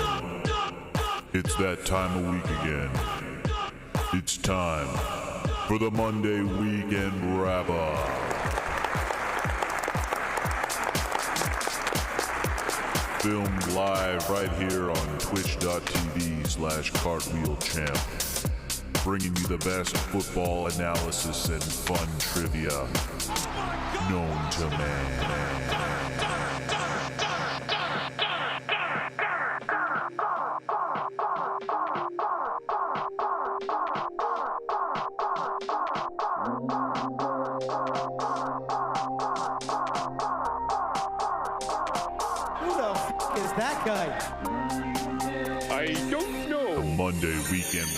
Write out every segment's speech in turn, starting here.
gentlemen, it's that time of week again. It's time for the Monday Weekend Wrap-Up. Filmed live right here on twitch.tv/cartwheelchamp. Bringing you the best football analysis and fun trivia known to man. That guy. I don't know. The Monday Weekend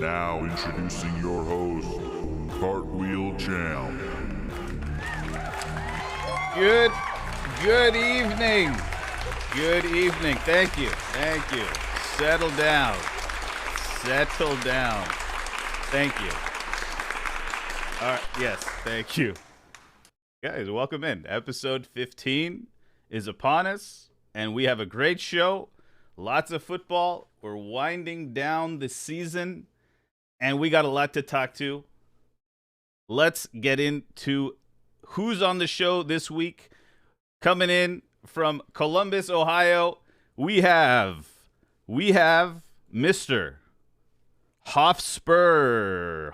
Now introducing your host, Cartwheel Champ. Good evening. Good evening. Thank you. Settle down. Thank you. All right. Yes. Thank you. Guys, welcome in. Episode 15 is upon us, and we have a great show. Lots of football. We're winding down the season, and we got a lot to talk to. Let's get into who's on the show this week. Coming in from Columbus, Ohio, we have Mr. HoffSpur.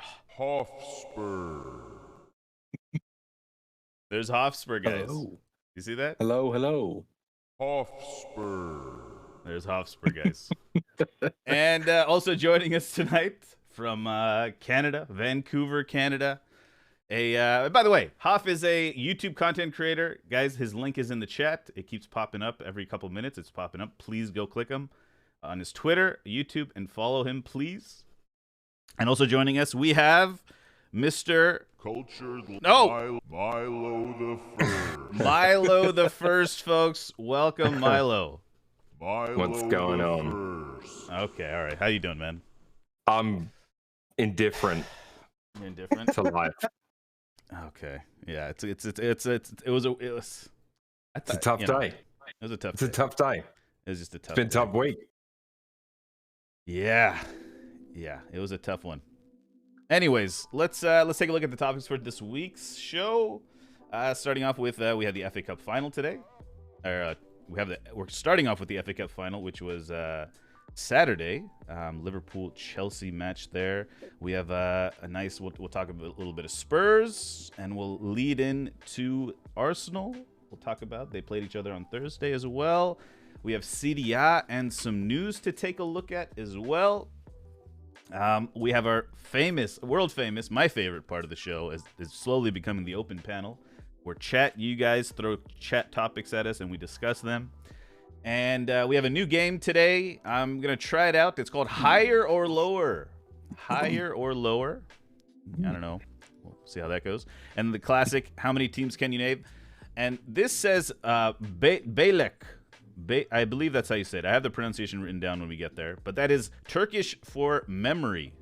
There's HoffSpur, guys. Hello. You see that? Hello. HoffSpur. There's HoffSpur, guys. And also joining us tonight from Canada, Vancouver, Canada. By the way, Hoff is a YouTube content creator. Guys, his link is in the chat. It keeps popping up every couple minutes. It's popping up. Please go click him on his Twitter, YouTube, and follow him, please. And also joining us, we have Mr. Cultured No! Milo the First. Milo the First, folks. Welcome, Milo. What's going on? First. Okay, all right. How you doing, man? I'm indifferent You're indifferent? to life. Okay. Yeah, it was a tough day. It was a tough It's a day. tough day. It was just a tough It's been a day. tough week. Yeah, it was a tough one. Anyways, let's take a look at the topics for this week's show. Starting off with we had the FA Cup final today. We're starting off with the FA Cup final, which was Saturday. Liverpool-Chelsea match there. We have a nice. We'll talk a little bit of Spurs, and we'll lead in to Arsenal. We'll talk about they played each other on Thursday as well. We have Serie A and some news to take a look at as well. We have our world famous, my favorite part of the show is slowly becoming the open panel, where you guys throw chat topics at us and we discuss them. And we have a new game today. I'm going to try it out. It's called Higher or Lower. Higher or Lower. I don't know. We'll see how that goes. And the classic, how many teams can you name? And this says Belek. I believe that's how you say it. I have the pronunciation written down when we get there. But that is Turkish for memory.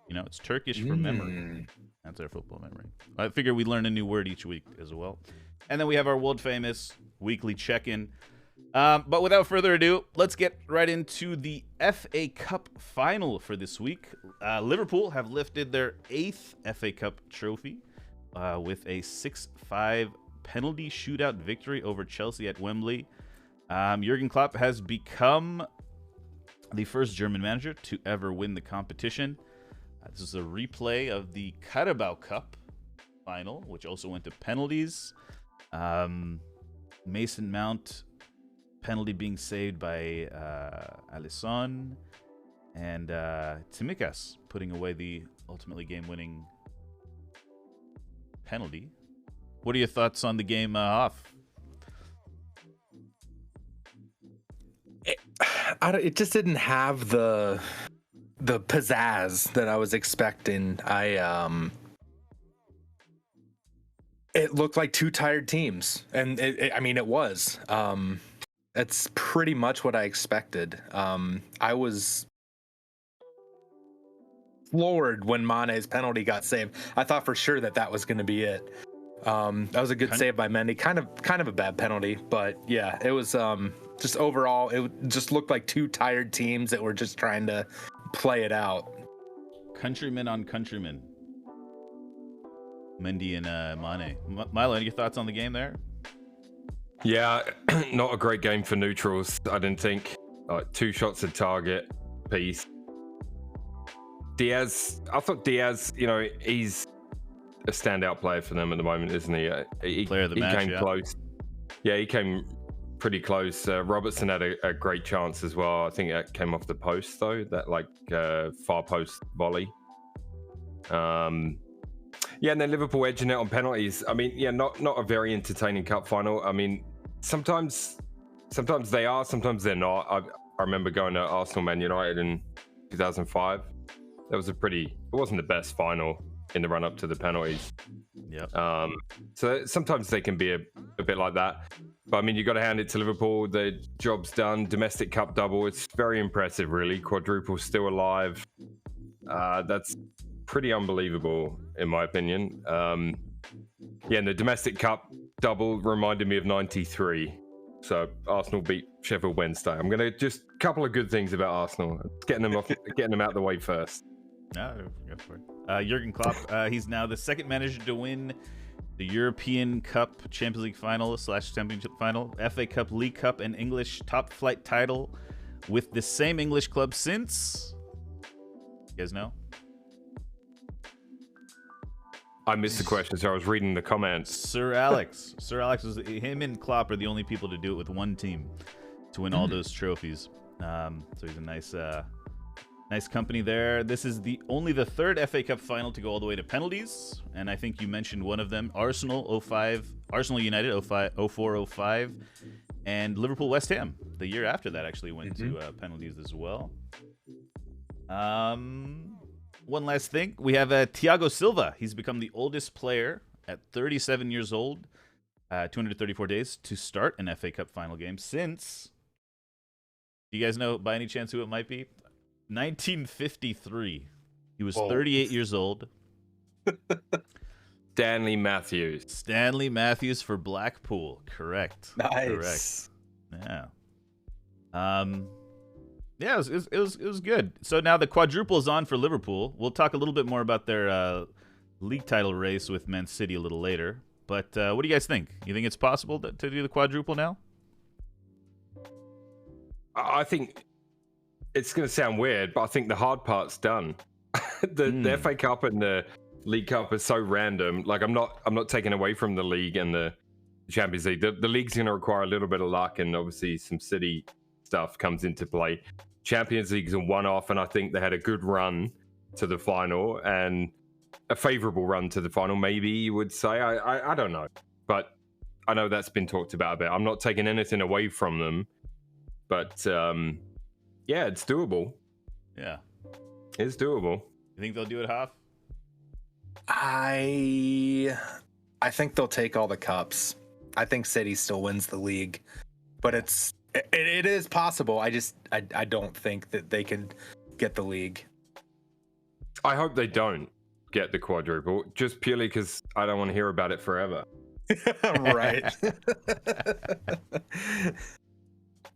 You know, it's Turkish for memory. That's our football memory. I figure we learn a new word each week as well. And then we have our world famous weekly check-in. But without further ado, let's get right into the FA Cup final for this week. Liverpool have lifted their 8th FA Cup trophy with a 6-5 penalty shootout victory over Chelsea at Wembley. Jurgen Klopp has become the first German manager to ever win the competition. This is a replay of the Carabao Cup final, which also went to penalties. Mason Mount penalty being saved by Alisson, and Tsimikas putting away the ultimately game-winning penalty. What are your thoughts on the game, Hoff? It just didn't have the pizzazz that I was expecting. It looked like two tired teams, and it was. That's pretty much what I expected. I was floored when Mane's penalty got saved. I thought for sure that was going to be it. That was a good save by Mendy. Kind of a bad penalty, but yeah, it was just overall, it just looked like two tired teams that were just trying to play it out. Countryman on countryman. Mendy and Mane. Milo, any thoughts on the game there? Yeah, not a great game for neutrals. I didn't think. 2 shots at target piece. I thought Diaz, he's a standout player for them at the moment, isn't he? Player of the match, came close. Yeah, he came pretty close. Robertson had a great chance as well. I think that came off the post, though. That far post volley. Yeah, and then Liverpool edging it on penalties. Not a very entertaining cup final. Sometimes they are, sometimes they're not. I remember going to Arsenal Man United in 2005. That was it wasn't the best final in the run up to the penalties. Yep. So sometimes they can be a bit like that. But you got to hand it to Liverpool. The job's done. Domestic cup double. It's very impressive, really. Quadruple still alive. That's pretty unbelievable, in my opinion. And the domestic cup double reminded me of '93. So Arsenal beat Sheffield Wednesday. I'm gonna just a couple of good things about Arsenal. Getting them out the way first. No, go for it. Jurgen Klopp, he's now the second manager to win the European Cup, Champions League final / Championship final, FA Cup, League Cup, and English top flight title with the same English club since. You guys know? I missed the question, so I was reading the comments. Sir Alex was him and Klopp are the only people to do it with one team to win all those trophies. So he's a nice company there. This is only the third FA Cup final to go all the way to penalties, and I think you mentioned one of them: Arsenal United 04-05, and Liverpool West Ham the year after that actually went to penalties as well. One last thing, we have Thiago Silva. He's become the oldest player at 37 years old, 234 days to start an FA Cup final game since. Do you guys know by any chance who it might be? 1953. He was 38 years old. Stanley Matthews for Blackpool. Correct. Nice. Correct. Yeah. Yeah, it was good. So now the quadruple is on for Liverpool. We'll talk a little bit more about their league title race with Man City a little later. But what do you guys think? You think it's possible to do the quadruple now? I think it's going to sound weird, but I think the hard part's done. The FA Cup and the League Cup are so random. I'm not taking away from the league and the Champions League. The league's going to require a little bit of luck, and obviously some City stuff comes into play. Champions League's a one-off, and I think they had a good run to the final and a favourable run to the final, maybe you would say. I don't know, but I know that's been talked about a bit. I'm not taking anything away from them, but yeah, it's doable. Yeah, it's doable. You think they'll do it, Hoff? I think they'll take all the cups. I think City still wins the league, but it is possible. I don't think that they can get the league. I hope they don't get the quadruple, just purely because I don't want to hear about it forever. Right.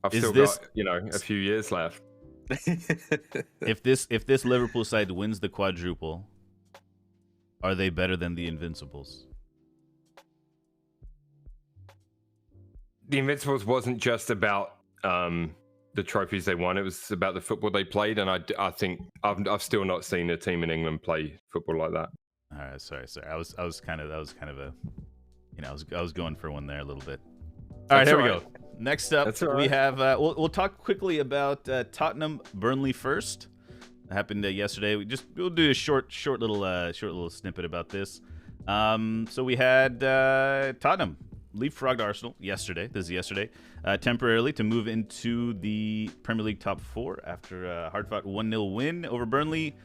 I've still got a few years left. If this Liverpool side wins the quadruple, are they better than the Invincibles? The Invincibles wasn't just about the trophies they won; it was about the football they played. And I think I've still not seen a team in England play football like that. All right, sorry. I was kind of a, I was going for one there a little bit. All right, here we go. Next up, That's all we right. have. We'll talk quickly about Tottenham Burnley first. It happened yesterday. We'll do a short little snippet about this. So we had Tottenham leapfrogged Arsenal yesterday. This is yesterday, temporarily to move into the Premier League top 4 after a hard-fought 1-0 win over Burnley.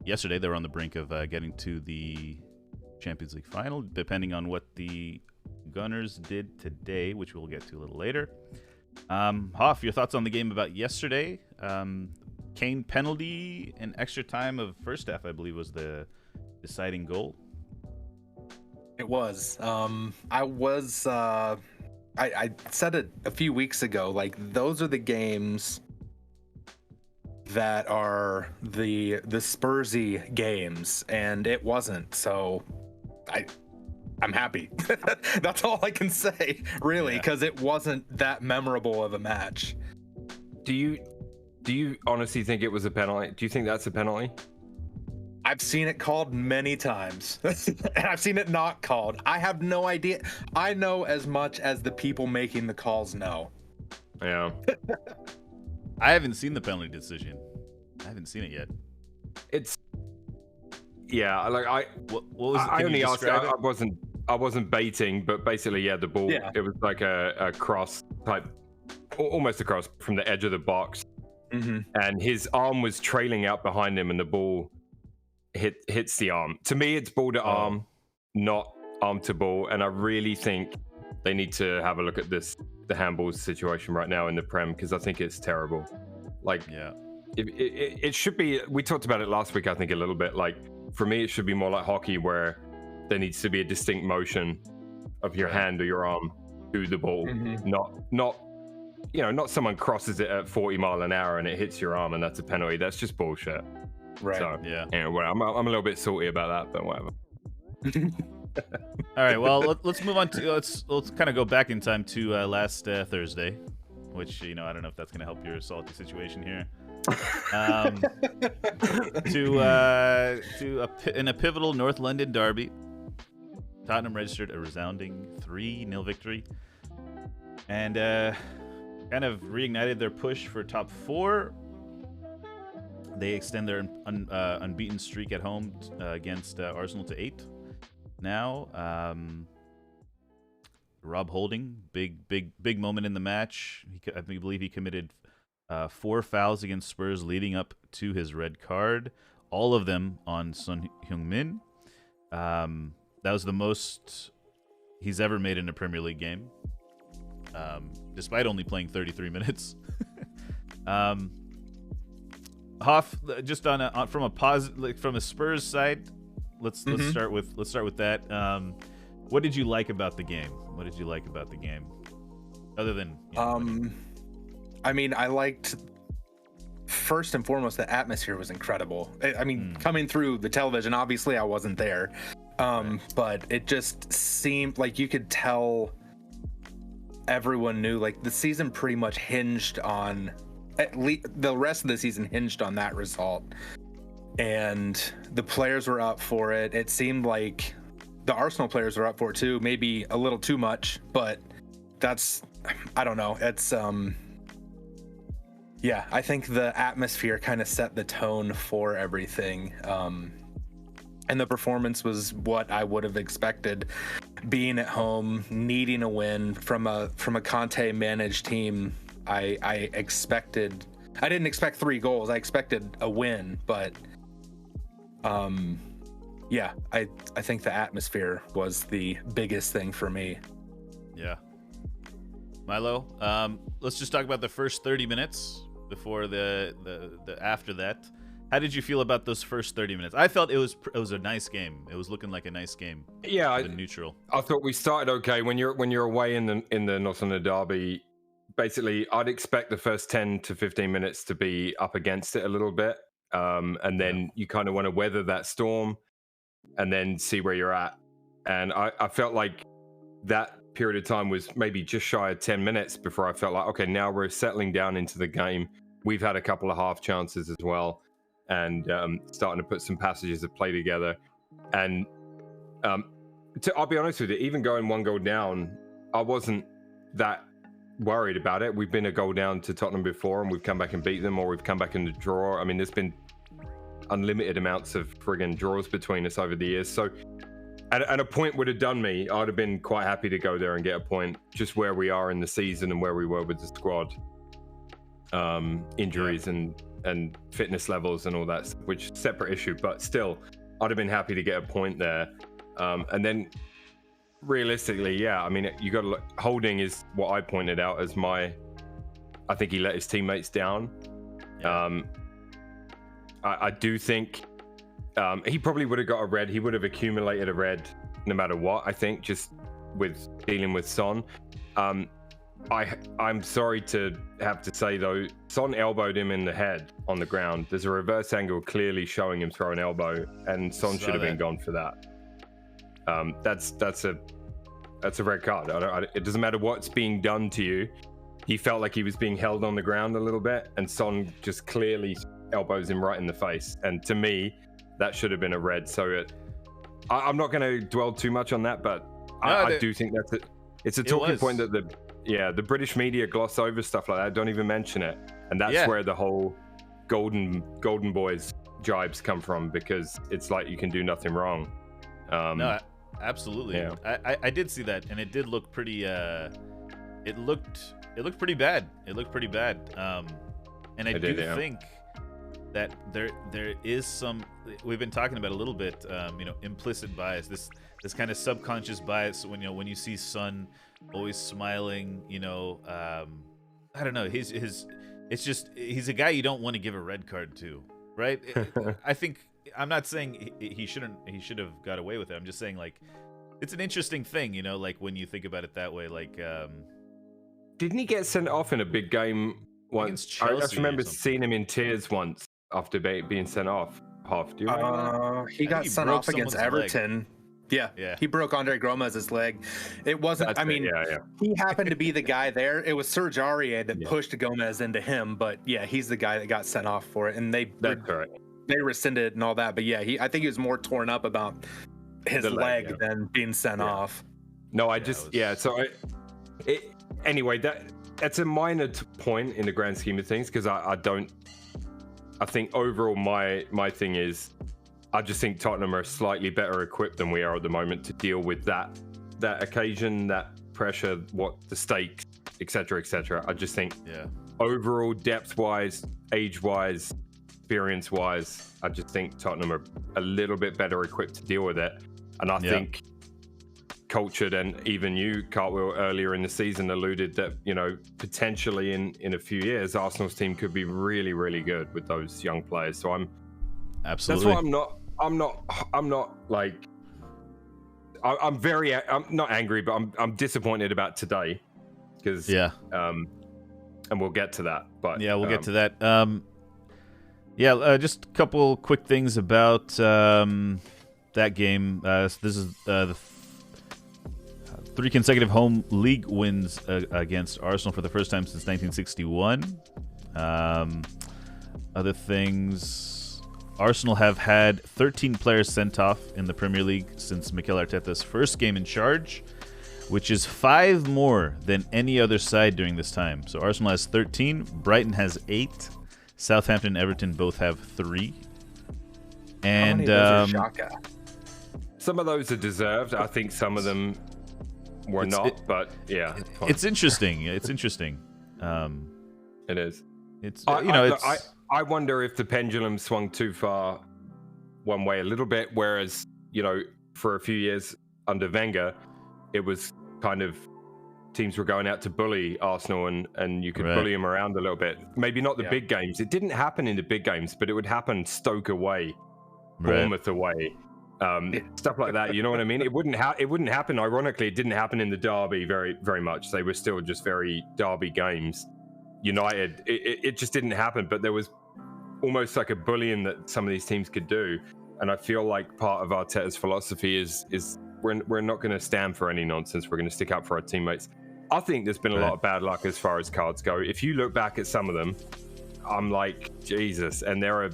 Yesterday they were on the brink of getting to the Champions League final, depending on what the Gunners did today, which we'll get to a little later. Hoff, your thoughts on the game about yesterday? Kane penalty and extra time of first half, I believe, was the deciding goal. It was. I said it a few weeks ago. Like, those are the games that are the Spursy games, and it wasn't. So, I'm happy. That's all I can say, really, because it wasn't that memorable of a match. Do you honestly think it was a penalty? Do you think that's a penalty? I've seen it called many times, and I've seen it not called. I have no idea. I know as much as the people making the calls know. Yeah. I haven't seen the penalty decision. I haven't seen it yet. It's like What was it? I Can only you asked. describe it? I wasn't baiting, but basically, the ball. Yeah. It was like a cross type, almost a cross from the edge of the box, and his arm was trailing out behind him, and the ball hits the arm. To me, it's ball to arm, not arm to ball, and I really think they need to have a look at the handball situation right now in the Prem, because I think it's terrible. Like, it should be. We talked about it last week, I think, a little bit. Like, for me, it should be more like hockey, where there needs to be a distinct motion of your hand or your arm to the ball, not someone crosses it at 40 mile an hour and it hits your arm and that's a penalty. That's just bullshit. Right. So, well, I'm a little bit salty about that, but whatever. All right. Well, let's move on to let's kind of go back in time to last Thursday, which I don't know if that's going to help your salty situation here. In a pivotal North London derby, Tottenham registered a resounding 3-0 victory, and kind of reignited their push for top 4. They extend their unbeaten streak at home against Arsenal to 8. Now, Rob Holding, big moment in the match. I believe he committed 4 fouls against Spurs leading up to his red card, all of them on Son Heung-min. That was the most he's ever made in a Premier League game, despite only playing 33 minutes. Hoff, just from a Spurs side, let's start with that. What did you like about the game? Other than I mean, I liked, first and foremost, the atmosphere was incredible. I mean, coming through the television, obviously I wasn't there, but it just seemed like you could tell everyone knew, like, the season pretty much hinged on, at least the rest of the season hinged on that result, and the players were up for it. It seemed like the Arsenal players were up for it too, maybe a little too much, but I don't know. It's I think the atmosphere kind of set the tone for everything. And the performance was what I would have expected. Being at home, needing a win from a Conte managed team, I didn't expect 3 goals. I expected a win, but I think the atmosphere was the biggest thing for me. Yeah. Milo, let's just talk about the first 30 minutes before the after that. How did you feel about those first 30 minutes? I felt it was a nice game. It was looking like a nice game. Yeah, neutral. I thought we started okay. When you're away in the North London derby, basically I'd expect the first 10 to 15 minutes to be up against it a little bit, and then you kind of want to weather that storm and then see where you're at. And I felt like that period of time was maybe just shy of 10 minutes before I felt like, okay, now we're settling down into the game. We've had a couple of half chances as well, and starting to put some passages of play together. And I'll be honest with you, even going 1 goal down, I wasn't that worried about it. We've been a goal down to Tottenham before, and we've come back and beat them, or we've come back in the draw. I mean, there's been unlimited amounts of friggin' draws between us over the years. So, and a point would have done me. I'd have been quite happy to go there and get a point, just where we are in the season and where we were with the squad. Injuries and fitness levels and all that, which is a separate issue, but still, I'd have been happy to get a point there. And then realistically, yeah, I mean, you got to look. Holding is what I pointed out as I think he let his teammates down. Yeah. I do think he probably would have got a red. He would have accumulated a red no matter what, I think, just with dealing with Son. I'm sorry to have to say, though, Son elbowed him in the head on the ground. There's a reverse angle clearly showing him throw an elbow, and Son should have been gone for that. That's a red card. It doesn't matter what's being done to you. He felt like he was being held on the ground a little bit, and Son just clearly elbows him right in the face. And to me, that should have been a red. So I'm not going to dwell too much on that, but I do think it's a talking point that the British media gloss over stuff like that. Don't even mention it, and that's where the whole golden boys jibes come from, because it's like you can do nothing wrong. No, absolutely. Yeah. I did see that, and it did look pretty. It looked pretty bad. It looked pretty bad. And I do think that there is some. We've been talking about a little bit. Implicit bias. This kind of subconscious bias when you see Son always smiling. I don't know. It's just he's a guy you don't want to give a red card to, right? I think. I'm not saying he should have got away with it. I'm just saying, like, it's an interesting thing, like when you think about it that way. Like, didn't he get sent off in a big game once? I just remember seeing him in tears once after being sent off. Hoff, do you remember that? He got sent off against Everton. Yeah, he broke Andre Gomez's leg. It wasn't. He happened to be the guy there. It was Serge Aurier that pushed Gomez into him, but he's the guy that got sent off for it, and that's correct. They rescinded it and all that, but I think he was more torn up about his leg than being sent off. No, anyway, that's a minor point in the grand scheme of things, because I think overall my thing is, I just think Tottenham are slightly better equipped than we are at the moment to deal with that occasion, that pressure, what the stakes, etc. I just think overall, depth-wise, age-wise, experience-wise, I just think Tottenham are a little bit better equipped to deal with it. And I think Cultured, and even you, Cartwheel, earlier in the season alluded that, potentially in a few years, Arsenal's team could be really, really good with those young players. So I'm absolutely. That's why I'm not like I'm not angry, but I'm disappointed about today, because and we'll get to that. But we'll get to that. Just a couple quick things about that game. This is the 3 consecutive home league wins against Arsenal for the first time since 1961. Other things, Arsenal have had 13 players sent off in the Premier League since Mikel Arteta's first game in charge, which is 5 more than any other side during this time. So Arsenal has 13, Brighton has 8, Southampton and Everton both have 3. And some of those are deserved. I think some of them were not, but it's interesting. It's interesting. It is. It's I wonder if the pendulum swung too far one way a little bit, whereas for a few years under Wenger, it was kind of teams were going out to bully Arsenal, and you could bully them around a little bit. Maybe not the big games. It didn't happen in the big games, but it would happen Stoke away, Bournemouth away, stuff like that. You know what I mean? It wouldn't happen. Ironically, it didn't happen in the derby very, very much. They were still just very derby games. United, it just didn't happen. But there was almost like a bullying that some of these teams could do, and I feel like part of Arteta's philosophy is we're not going to stand for any nonsense. We're going to stick up for our teammates. I think there's been a lot of bad luck as far as cards go. If you look back at some of them, I'm like, Jesus. And there are,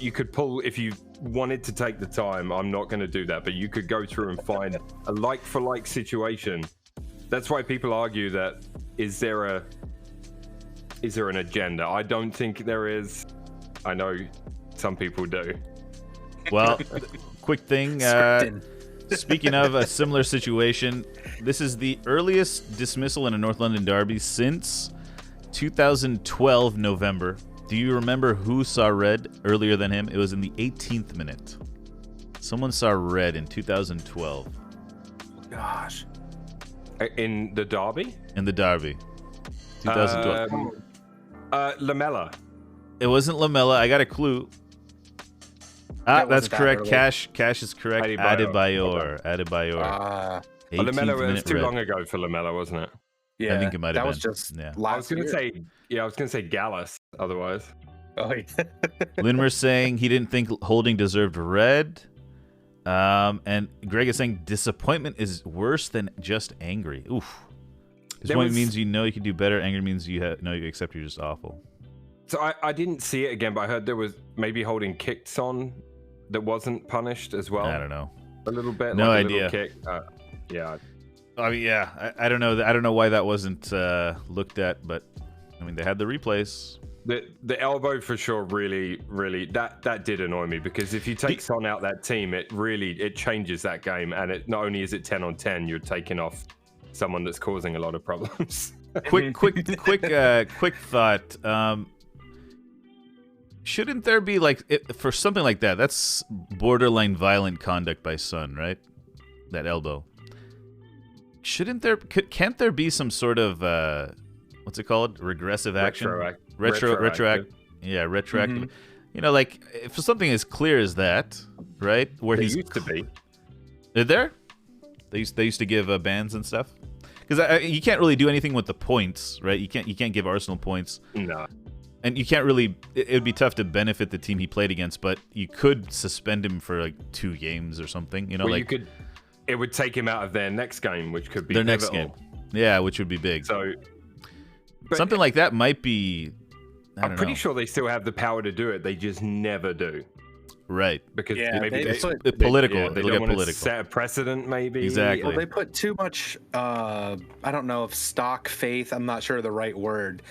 you could pull if you wanted to take the time. I'm not going to do that, but you could go through and find a like for like situation. That's why people argue that is there an agenda? I don't think there is. I know some people do. Well, quick thing. Speaking of a similar situation, this is the earliest dismissal in a North London derby since 2012 November. Do you remember who saw red earlier than him? It was in the 18th minute. Someone saw red in 2012. Gosh. In the derby? In the derby. 2012. Lamella. It wasn't Lamella. I got a clue. That's correct. Cash is correct. Adebayor. Lamella was too long ago for Lamella, wasn't it? Yeah, I think it might have been. That was just I was going to say Gallus otherwise. Oh, yeah. Linmer's saying he didn't think Holding deserved red. And Greg is saying disappointment is worse than just angry. Oof. Disappointment means you know you can do better. Anger means you accept you're just awful. So I didn't see it again, but I heard there was maybe Holding kicked Son that wasn't punished as well. I don't know. A little bit. No like idea. A little kick. Yeah. I mean, yeah. I don't know. I don't know why that wasn't looked at, but I mean, they had the replays. The elbow for sure really that did annoy me, because if you take Son out that team, it changes that game, and it not only is it 10 on 10, you're taking off someone that's causing a lot of problems. quick thought. Shouldn't there be for something like that? That's borderline violent conduct by Son, right? That elbow. Shouldn't there? Can't there be some sort of what's it called? Regressive action. Retroactive. Yeah, retroactive. Mm-hmm. You know, like if something as clear as that, right? Where They he's used to be. They're there. They used to give bans and stuff. Because you can't really do anything with the points, right? You can't give Arsenal points. No. And you can't really. It would be tough to benefit the team he played against, but you could suspend him for 2 games or something. You know, you could. It would take him out of their next game, which could be their pivotal. next game. Yeah, which would be big. So something like that might be. I'm pretty sure they still have the power to do it. They just never do. Right. Because maybe it's political. They It'll don't get want political. to set a precedent, maybe. Exactly. Well, they put too much, I don't know if stock faith, I'm not sure the right word,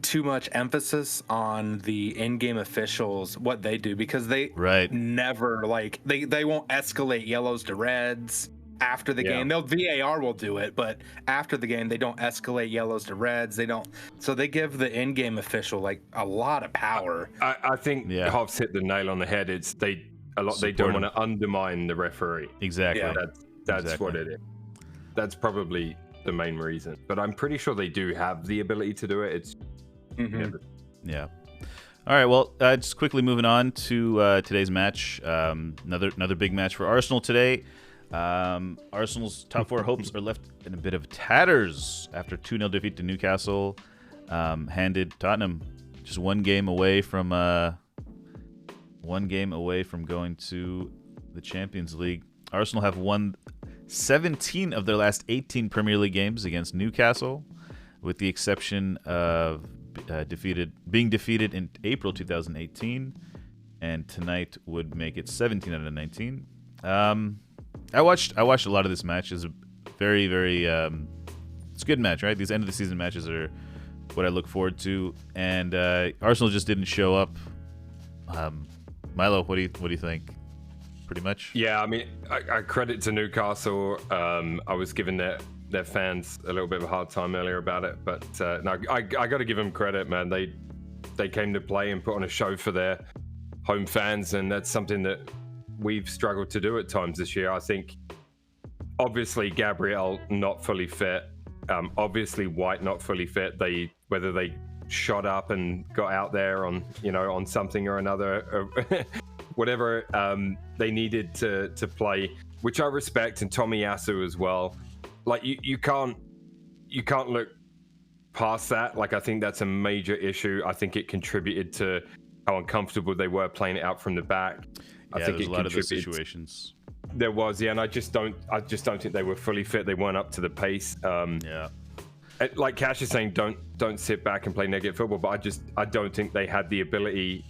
too much emphasis on the in-game officials, what they do, because they never, they won't escalate yellows to reds after the game. VAR will do it, but after the game, they don't escalate yellows to reds. They don't. So they give the in-game official a lot of power. I think Hoff's hit the nail on the head. They don't want to undermine the referee. Exactly. Yeah, that's what it is. That's probably the main reason. But I'm pretty sure they do have the ability to do it. It's yeah. All right. Well, just quickly moving on to today's match. Another big match for Arsenal today. Arsenal's top 4 hopes are left in a bit of tatters after 2-0 defeat to Newcastle. Handed Tottenham just one game away from going to the Champions League. Arsenal have won 17 of their last 18 Premier League games against Newcastle, with the exception of being defeated in April 2018, and tonight would make it 17 out of 19. I watched a lot of this match. It's a very, very it's a good match, right? These end of the season matches are what I look forward to, and Arsenal just didn't show up. Milo, what do you think? Pretty much. Yeah, I mean, I credit to Newcastle. I was giving their fans a little bit of a hard time earlier about it, but no, I got to give them credit, man. They came to play and put on a show for their home fans, and that's something that we've struggled to do at times this year. I think obviously Gabriel not fully fit, obviously White not fully fit. Whether they shot up and got out there on something or another, whatever they needed to play, which I respect, and Tomiyasu as well. You can't look past that. I think that's a major issue. I think it contributed to how uncomfortable they were playing it out from the back. I think there's a lot of those situations. There was, and I just don't think they were fully fit. They weren't up to the pace. Like Cash is saying, don't sit back and play negative football, but I don't think they had the ability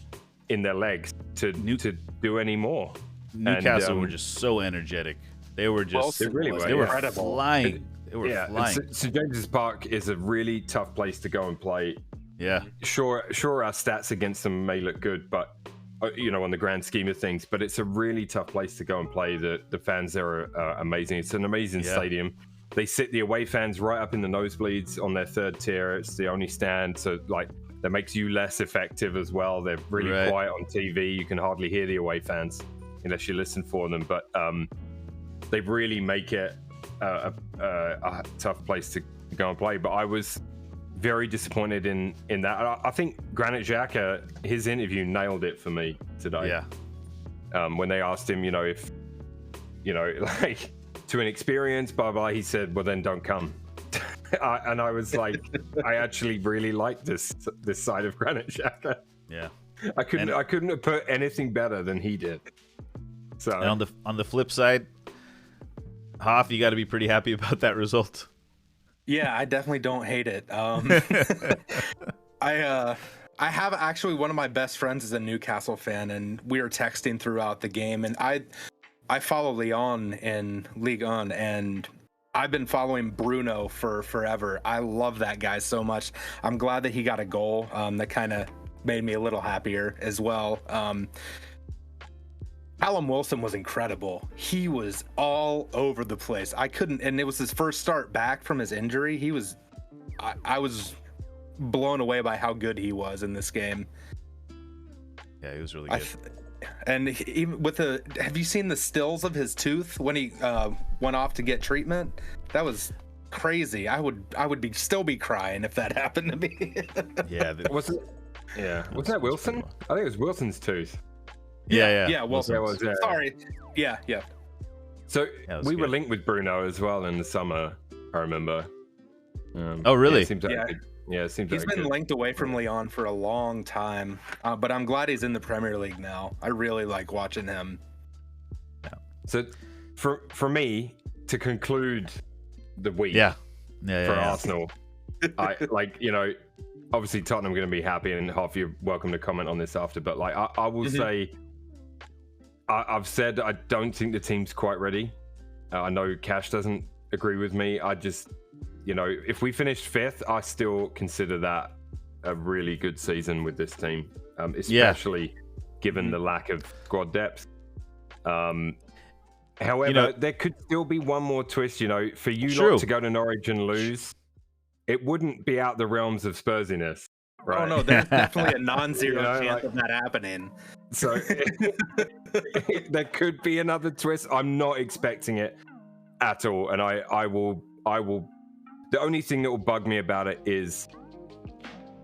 in their legs to do any more. Newcastle were just so energetic. They were just they really were. They were incredible. flying. They were flying. St. James's Park is a really tough place to go and play. Yeah. Sure, our stats against them may look good, but on the grand scheme of things, but it's a really tough place to go and play. The fans there are amazing. It's an amazing stadium. They sit the away fans right up in the nosebleeds on their third tier. It's the only stand, so like that makes you less effective as well. They're really quiet on TV. You can hardly hear the away fans unless you listen for them. But they really make it a tough place to go and play. But I was very disappointed in that. I think Granit Xhaka, his interview nailed it for me today. Yeah. When they asked him, if like to an experience, blah blah, he said, "Well, then don't come." And I was like, I actually really like this side of Granit Xhaka. Yeah. I couldn't have put anything better than he did. So and on the flip side, Hoff, you got to be pretty happy about that result. Yeah, I definitely don't hate it. I have actually one of my best friends is a Newcastle fan, and we were texting throughout the game. And I follow Lyon in Ligue 1, and I've been following Bruno for forever. I love that guy so much. I'm glad that he got a goal. That kind of made me a little happier as well. Callum Wilson was incredible. He was all over the place. And it was his first start back from his injury. I was blown away by how good he was in this game. Yeah, he was really good. And even have you seen the stills of his tooth when he went off to get treatment? That was crazy. I would still be crying if that happened to me. Yeah, was that Wilson? I think it was Wilson's tooth. Yeah. Wilson. Sorry. Yeah. So we were linked with Bruno as well in the summer. I remember. Oh, really? It seems like it seems he's been linked away from Lyon for a long time, but I'm glad he's in the Premier League now. I really like watching him. Yeah. So, for me to conclude the week, for Arsenal, I obviously Tottenham are going to be happy, and Hoff, you're welcome to comment on this after. But like, I will say, I've said I don't think the team's quite ready. I know Cash doesn't agree with me. I just, if we finished fifth, I still consider that a really good season with this team, especially given the lack of squad depth. However, there could still be one more twist. For you lot to go to Norwich and lose, it wouldn't be out the realms of Spursiness. Right? Oh no, there's definitely a non-zero chance of that happening. So there could be another twist. I'm not expecting it at all, and I will. The only thing that will bug me about it is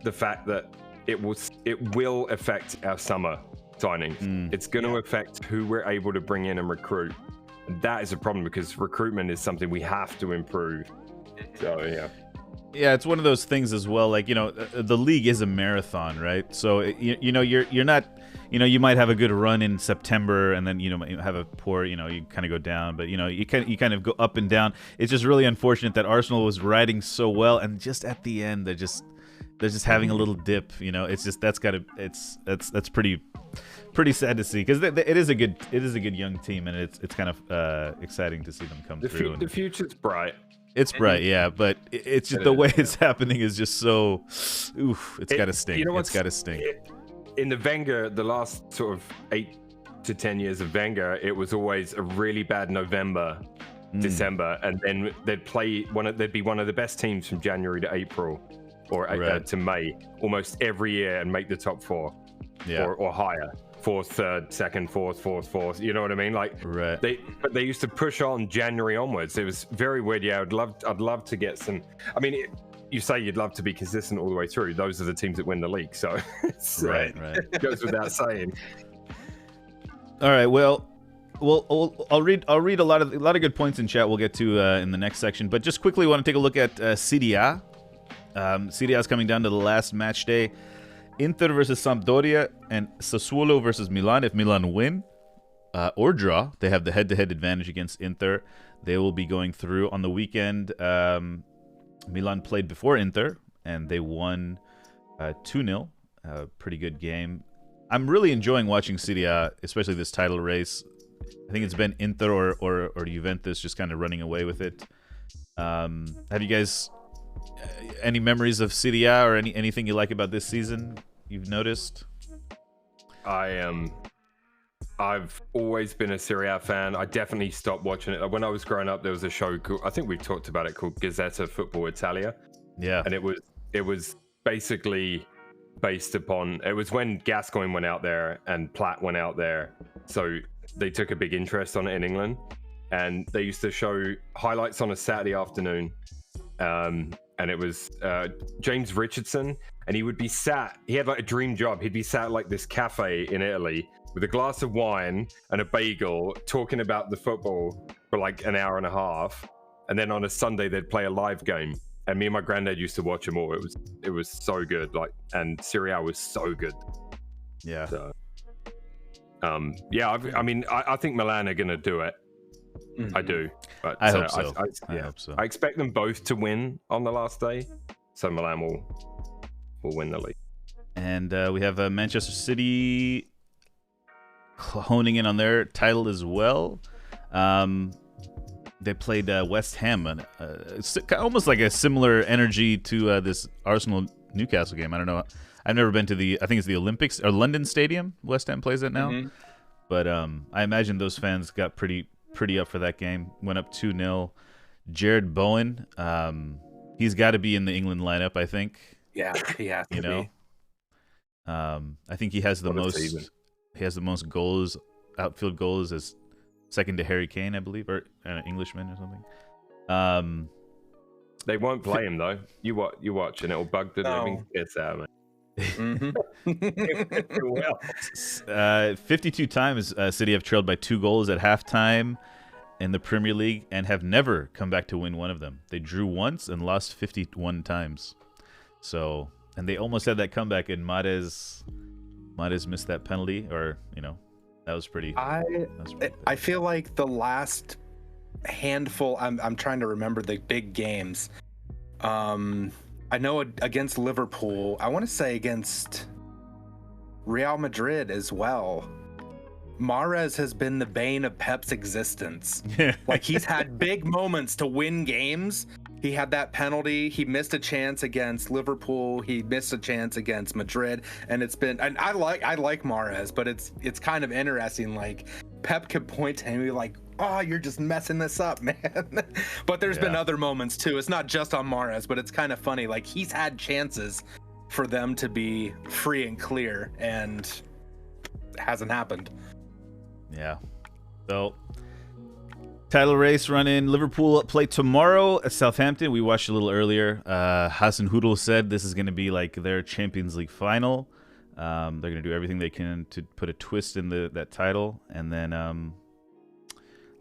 the fact that it will affect our summer signings. It's going to affect who we're able to bring in and recruit. And that is a problem because recruitment is something we have to improve. So yeah. Yeah, it's one of those things as well. Like, the league is a marathon, right? So, you're not, you might have a good run in September and then, you have a poor, you kind of go down, but, you kind of go up and down. It's just really unfortunate that Arsenal was riding so well. And just at the end, they're just having a little dip, it's just, that's pretty sad to see because it is a good young team. And it's kind of exciting to see them come through. The future's bright. It's bright, yeah, but it's just the way it's happening is just so. Oof! It's got to stink. It's got to stink. In the last sort of 8 to 10 years of Wenger, it was always a really bad November, December, and then they'd be one of the best teams from January to April, or to May, almost every year, and make the top 4, or higher. 4th, 3rd, 2nd, 4th. You know what I mean? Like, they used to push on January onwards. It was very weird. Yeah, I'd love to get some. I mean, you say you'd love to be consistent all the way through. Those are the teams that win the league. So, it goes without saying. All right. Well, I'll read a lot of good points in chat. We'll get to in the next section. But just quickly, want to take a look at Serie A. Serie A is coming down to the last match day. Inter versus Sampdoria and Sassuolo versus Milan. If Milan win or draw, they have the head-to-head advantage against Inter. They will be going through on the weekend. Milan played before Inter, and they won 2-0. Pretty good game. I'm really enjoying watching Serie A, especially this title race. I think it's been Inter or Juventus just kind of running away with it. Have you guys any memories of Serie A or anything you like about this season you've noticed? I've always been a Serie A fan. I definitely stopped watching it. When I was growing up, there was a show called, I think we've talked about it, called Gazzetta Football Italia. Yeah. And it was basically based upon, it was when Gascoigne went out there and Platt went out there. So they took a big interest on it in England. And they used to show highlights on a Saturday afternoon. And it was James Richardson. And he would be sat, he had like a dream job. He'd be sat like this cafe in Italy with a glass of wine and a bagel, talking about the football for like an hour and a half. And then on a Sunday, they'd play a live game. And me and my granddad used to watch them all. It was so good. Like, and Serie A was so good. Yeah. So, yeah. I mean, I think Milan are gonna do it. Mm-hmm. I do. But I hope so. I hope so. I expect them both to win on the last day, so Milan will win the league. And we have Manchester City honing in on their title as well. They played West Ham, it's almost like a similar energy to this Arsenal-Newcastle game. I don't know. I've never been to I think it's the Olympics or London Stadium. West Ham plays it now. Mm-hmm. But I imagine those fans got pretty up for that game. Went up 2-0. Jared Bowen, he's got to be in the England lineup, I think. Yeah, he has to be. I think he has the most. He has the most goals, outfield goals, as second to Harry Kane, I believe, or an Englishman or something. They won't play him though. You watch, and it'll bug the living piss out of me. Mm-hmm. 52 times City have trailed by 2 goals at halftime in the Premier League and have never come back to win one of them. They drew once and lost 51 times. So, and they almost had that comeback, and Mahrez missed that penalty, or that was pretty. I feel like the last handful. I'm trying to remember the big games. I know against Liverpool. I want to say against Real Madrid as well. Mahrez has been the bane of Pep's existence. Like, he's had big moments to win games. He had that penalty. He missed a chance against Liverpool. He missed a chance against Madrid. And it's been, and I like Mahrez, but it's kind of interesting. Like, Pep could point to him and be like, "Oh, you're just messing this up, man." But there's been other moments too. It's not just on Mahrez, but it's kind of funny. Like, he's had chances for them to be free and clear, and it hasn't happened. Yeah. So, title race run in. Liverpool play tomorrow at Southampton. We watched a little earlier. Hassan Hudl said this is going to be like their Champions League final. They're going to do everything they can to put a twist in that title. And then,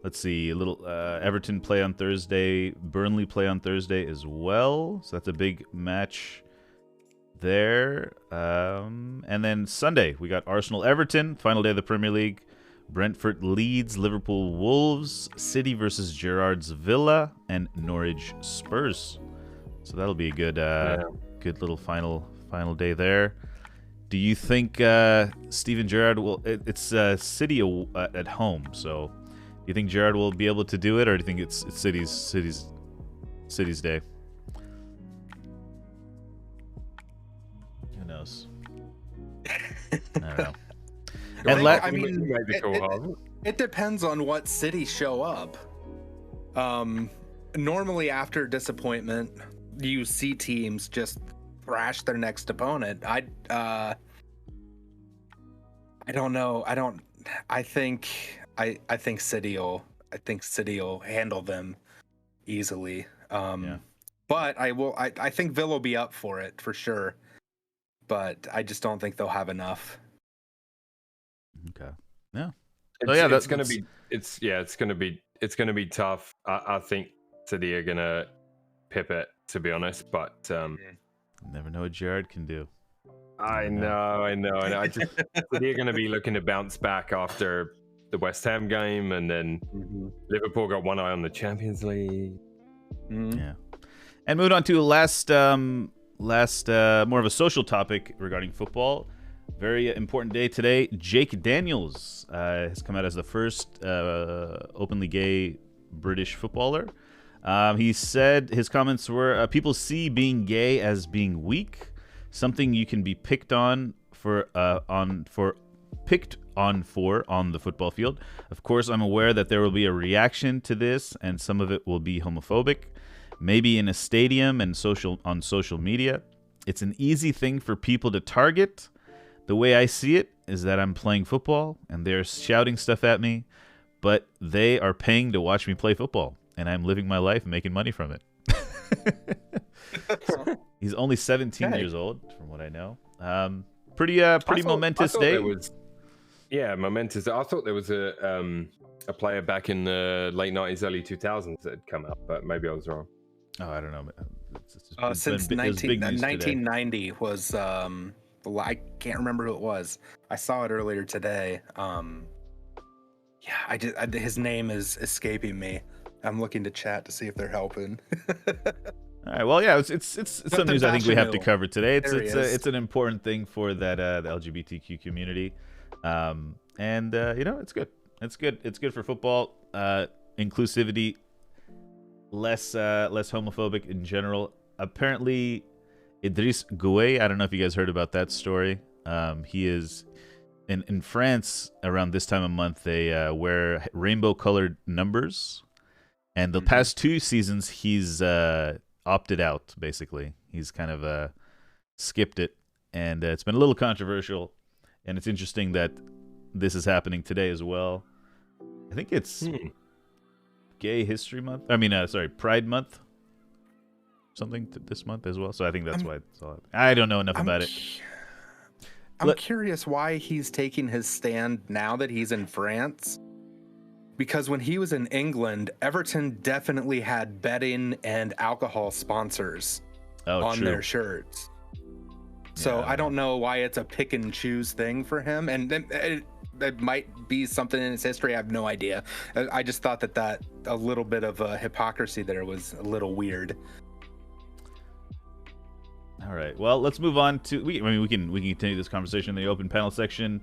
let's see, a little Everton play on Thursday. Burnley play on Thursday as well. So that's a big match there. And then Sunday, we got Arsenal-Everton, final day of the Premier League. Brentford Leeds, Liverpool Wolves, City versus Gerrard's Villa, and Norwich Spurs. So that'll be a good little final day there. Do you think Steven Gerrard will? It's City at home, so do you think Gerrard will be able to do it, or do you think it's City's day? Who knows? I don't know. And it depends on what City show up. Normally, after disappointment, you see teams just thrash their next opponent. I don't know. I think City will handle them easily. But I think Villa will be up for it for sure. But I just don't think they'll have enough. Okay. Yeah. It's gonna be tough. I think City are gonna pip it, to be honest. But never know what Gerrard can do. I know. And I just City are gonna be looking to bounce back after the West Ham game, and then Liverpool got one eye on the Champions League. Yeah. And moving on to last more of a social topic regarding football. Very important day today. Jake Daniels has come out as the first openly gay British footballer. He said his comments were, people see being gay as being weak, something you can be picked on for on the football field. Of course, I'm aware that there will be a reaction to this, and some of it will be homophobic, maybe in a stadium and on social media. It's an easy thing for people to target. The way I see it is that I'm playing football, and they're shouting stuff at me, but they are paying to watch me play football, and I'm living my life and making money from it. He's only 17 years old, from what I know. Pretty momentous day. Momentous. I thought there was a player back in the late 90s, early 2000s that had come out, but maybe I was wrong. Oh, I don't know. Since 1990 was I can't remember who it was. I saw it earlier today. His name is escaping me. I'm looking to chat to see if they're helping. All right. Well, yeah, it's some news I think we have to cover today. It's an important thing for that the LGBTQ community, it's good. It's good. It's good for football. Inclusivity, less homophobic in general. Apparently, Idriss Gueye, I don't know if you guys heard about that story. He is in France around this time of month. They wear rainbow-colored numbers, and the past 2 seasons he's opted out. Basically, he's kind of skipped it, and it's been a little controversial. And it's interesting that this is happening today as well. I think it's Gay History Month. Pride Month. Something this month as well. So I think that's why it's all. I don't know enough about it. I'm curious why he's taking his stand now that he's in France. Because when he was in England, Everton definitely had betting and alcohol sponsors on their shirts. So I don't know why it's a pick and choose thing for him. And it might be something in his history. I have no idea. I just thought that a little bit of hypocrisy there was a little weird. All right. Well, let's move on to. We can continue this conversation in the open panel section.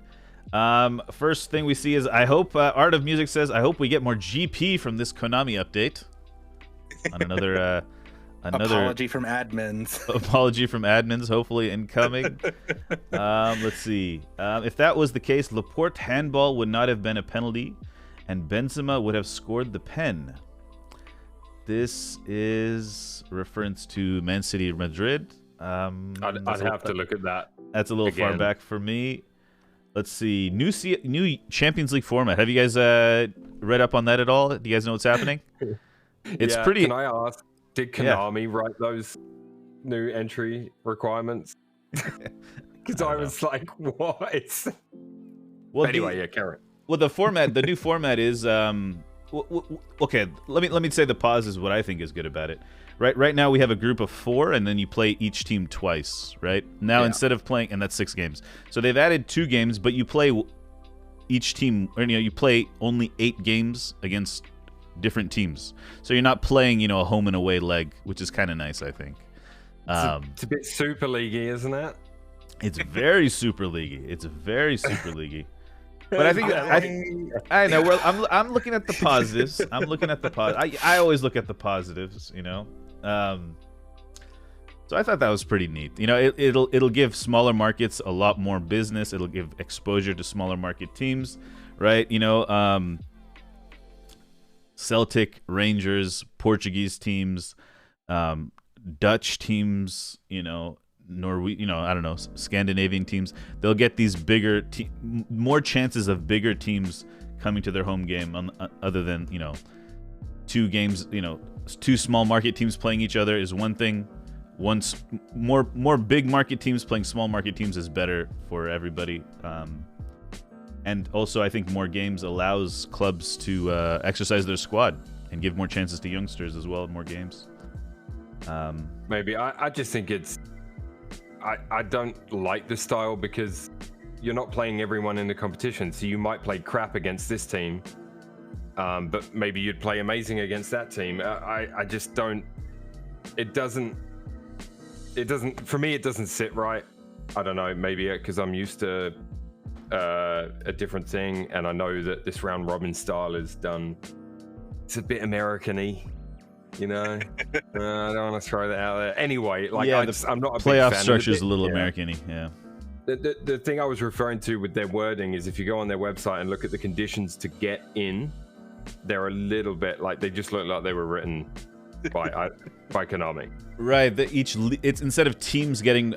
First thing we see is I hope Art of Music says I hope we get more GP from this Konami update. On another apology from admins. Apology from admins, hopefully incoming. Let's see. If that was the case, Laporte handball would not have been a penalty, and Benzema would have scored the pen. This is reference to Man City Madrid. I'd have to look at that. That's a little far back for me. Let's see. New Champions League format. Have you guys read up on that at all? Do you guys know what's happening? It's pretty. Can I ask? Did Konami write those new entry requirements? Because I was like, what? Well, anyway, Karen. Well, the new format is okay. Let me say the pauses. What I think is good about it. Right now we have a group of 4, and then you play each team twice. Right now, instead of playing, and that's 6 games. So they've added 2 games, but you play each team, or you play only 8 games against different teams. So you're not playing, a home and away leg, which is kind of nice, I think. It's a bit Super League-y, isn't it? It's very Super League-y. But I think I know. Well, I'm looking at the positives. I always look at the positives, So I thought that was pretty neat. It'll give smaller markets a lot more business. It'll give exposure to smaller market teams, right? Celtic, Rangers, Portuguese teams, Dutch teams, Norway, I don't know, Scandinavian teams. They'll get these more chances of bigger teams coming to their home game, other than 2 games. 2 small market teams playing each other is one thing. Once more big market teams playing small market teams is better for everybody. And also, I think more games allows clubs to exercise their squad and give more chances to youngsters as well. More games. Maybe I just think it's. I don't like this style because you're not playing everyone in the competition. So you might play crap against this team, but maybe you'd play amazing against that team. I just don't. It doesn't. For me, it doesn't sit right. I don't know, maybe because I'm used to a different thing, and I know that this round robin style is done. It's a bit American-y, you know. I don't want to throw that out there. Anyway, like I'm not a playoff big fan structure of is a little American-y. Yeah. The thing I was referring to with their wording is if you go on their website and look at the conditions to get in, they're a little bit like they just look like they were written by Konami. Right. It's instead of teams getting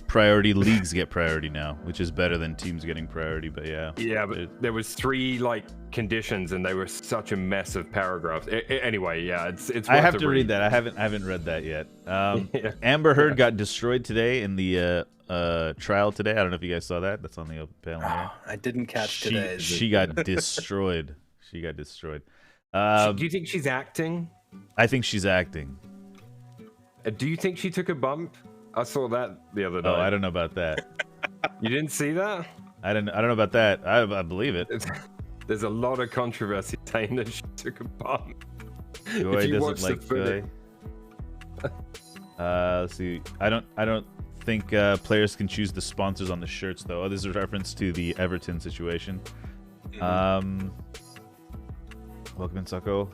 priority, leagues get priority now, which is better than teams getting priority. But yeah. Yeah, but there was 3 like conditions, and they were such a mess of paragraphs. Anyway, yeah, it's. I have to read that. I haven't read that yet. Yeah. Amber Heard got destroyed today in the trial today. I don't know if you guys saw that. That's on the open panel here. I didn't catch today. She got destroyed. She got destroyed. Do you think she's acting? I think she's acting. Do you think she took a bump? I saw that the other day. Oh, I don't know about that. You didn't see that? I don't know about that. I believe it. There's a lot of controversy saying that she took a bump. Goy doesn't like Goy. Let's see. I don't think players can choose the sponsors on the shirts though. Oh, this is a reference to the Everton situation. Welcome in, Sako.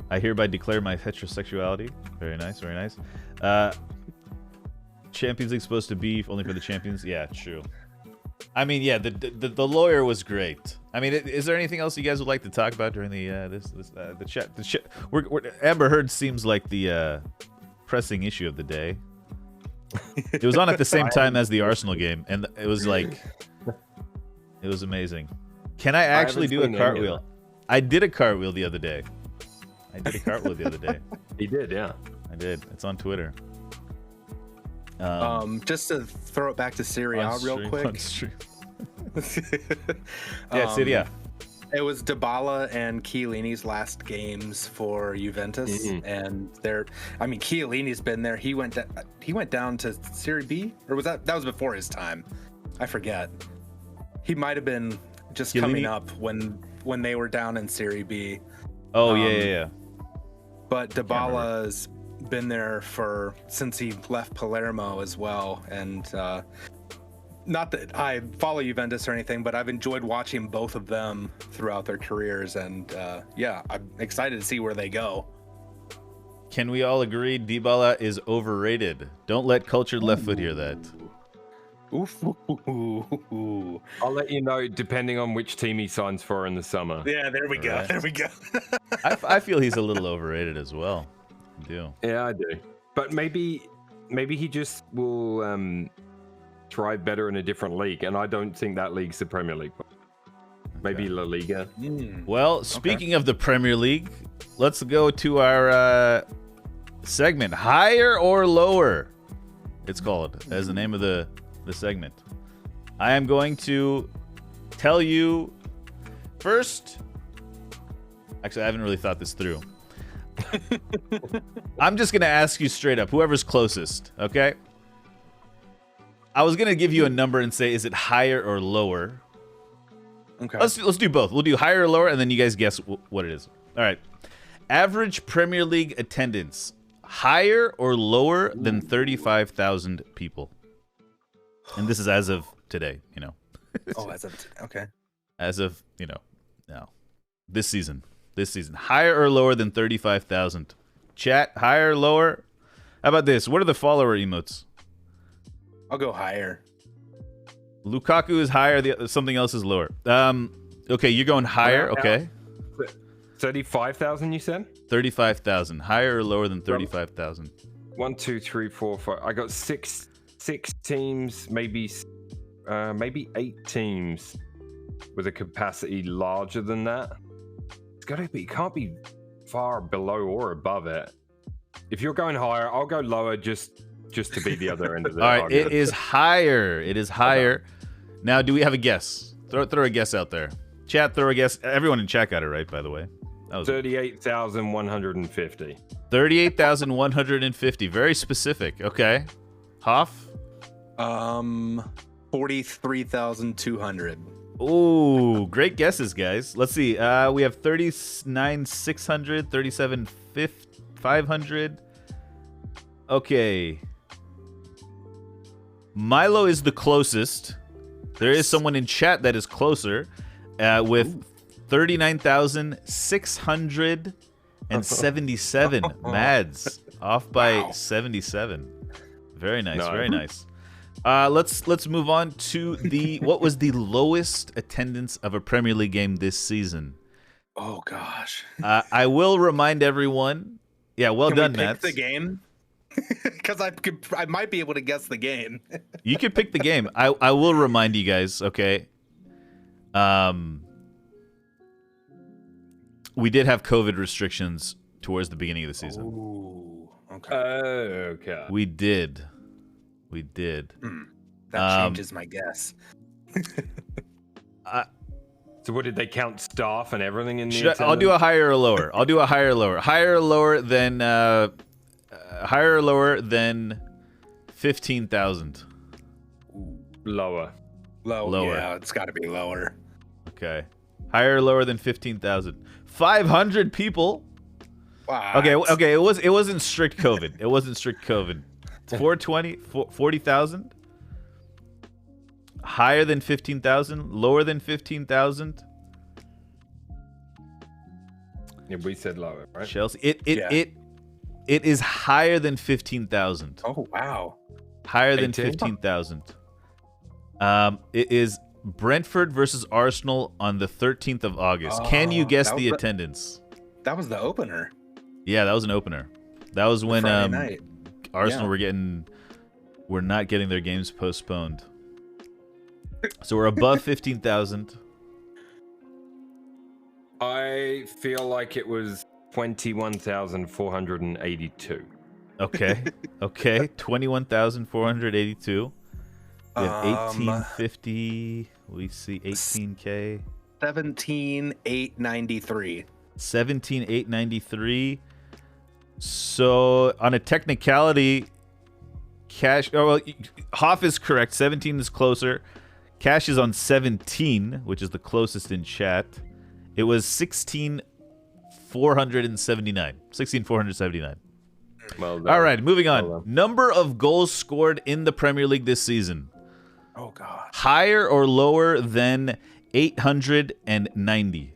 I hereby declare my heterosexuality. Very nice, very nice. Champions League supposed to be only for the champions. Yeah, true. I mean, yeah, the lawyer was great. I mean, is there anything else you guys would like to talk about during the chat? Amber Heard seems like the pressing issue of the day. It was on at the same time as the Arsenal game, and it was like, it was amazing. Can I actually do a cartwheel? I did a cartwheel the other day. He did, yeah. I did. It's on Twitter. Just to throw it back to Serie A real quick. Yeah, Serie A. It was Dybala and Chiellini's last games for Juventus, and Chiellini's been there. He went down to Serie B, or was that was before his time? I forget. He might have been just Chiellini? coming up when they were down in Serie B. Oh yeah. But Dybala's been there since he left Palermo as well, and not that I follow Juventus or anything, but I've enjoyed watching both of them throughout their careers, and I'm excited to see where they go. Can we all agree Dybala is overrated? Don't let Cultured Left Foot hear that. Oof. I'll let you know depending on which team he signs for in the summer. Yeah, there we go. Right. There we go. I feel he's a little overrated as well. I do. Yeah, I do. But maybe he just will thrive better in a different league, and I don't think that league's the Premier League. Maybe La Liga. Well, speaking of the Premier League, let's go to our segment, Higher or Lower. It's called as the name of the segment. I am going to tell you first. Actually, I haven't really thought this through. I'm just going to ask you straight up, whoever's closest, okay? I was going to give you a number and say, is it higher or lower? Okay. Let's do both. We'll do higher or lower, and then you guys guess what it is. All right. Average Premier League attendance, higher or lower than 35,000 people? And this is as of today, you know. As of today. Okay. As of, now. This season. Higher or lower than 35,000? Chat, higher or lower? How about this? What are the follower emotes? I'll go higher. Lukaku is higher. Something else is lower. Okay, you're going higher. Okay. 35,000, you said? 35,000. Higher or lower than 35,000? 1, 2, 3, 4, 5. I got six teams, maybe 8 teams with a capacity larger than that. It can't be far below or above it. If you're going higher, I'll go lower just to be the other end of the All right, argument. it is higher. Okay. Now, do we have a guess? Throw a guess out there. Chat, throw a guess. Everyone in chat got it right, by the way. That was 38,150. 38,150. Very specific. Okay. Hoff? 43,200. Ooh, great guesses, guys. Let's see. We have 39,600, 37,500. Okay. Milo is the closest. There is someone in chat that is closer with 39,677. Mads off by 77. Very nice, very nice. Let's move on to what was the lowest attendance of a Premier League game this season? Oh gosh. I will remind everyone. Yeah, well done, Matt. The game, because I might be able to guess the game. You could pick the game. I will remind you guys. Okay. We did have COVID restrictions towards the beginning of the season. Ooh. Okay. Okay. We did. That changes my guess. So what did they count staff and everything in the I'll do a higher or lower. I'll do a higher or lower. Higher or lower than 15,000. Lower. Lower. Yeah, it's got to be lower. Okay. Higher or lower than 15,000. 500 people. Wow. Okay. It wasn't strict COVID. It wasn't strict COVID. 420, 40,000. Higher than 15,000. Lower than 15,000. Yeah, we said lower, right? Chelsea. It is higher than 15,000. Oh wow. Higher than 15,000. It is Brentford versus Arsenal on the 13th of August. Can you guess the attendance? That was the opener. Yeah, that was an opener. That was when Friday night. Arsenal were not getting their games postponed. So we're above 15,000. I feel like it was 21,482. Okay. 21,482. We have 1850. We see 18K. 17,893. 17,893. So on a technicality, Cash. Oh well, Hoff is correct. 17 is closer. Cash is on 17, which is the closest in chat. It was 16,479. 16,479. Well done. All right, moving on. Well done. Number of goals scored in the Premier League this season. Oh god. Higher or lower than 890?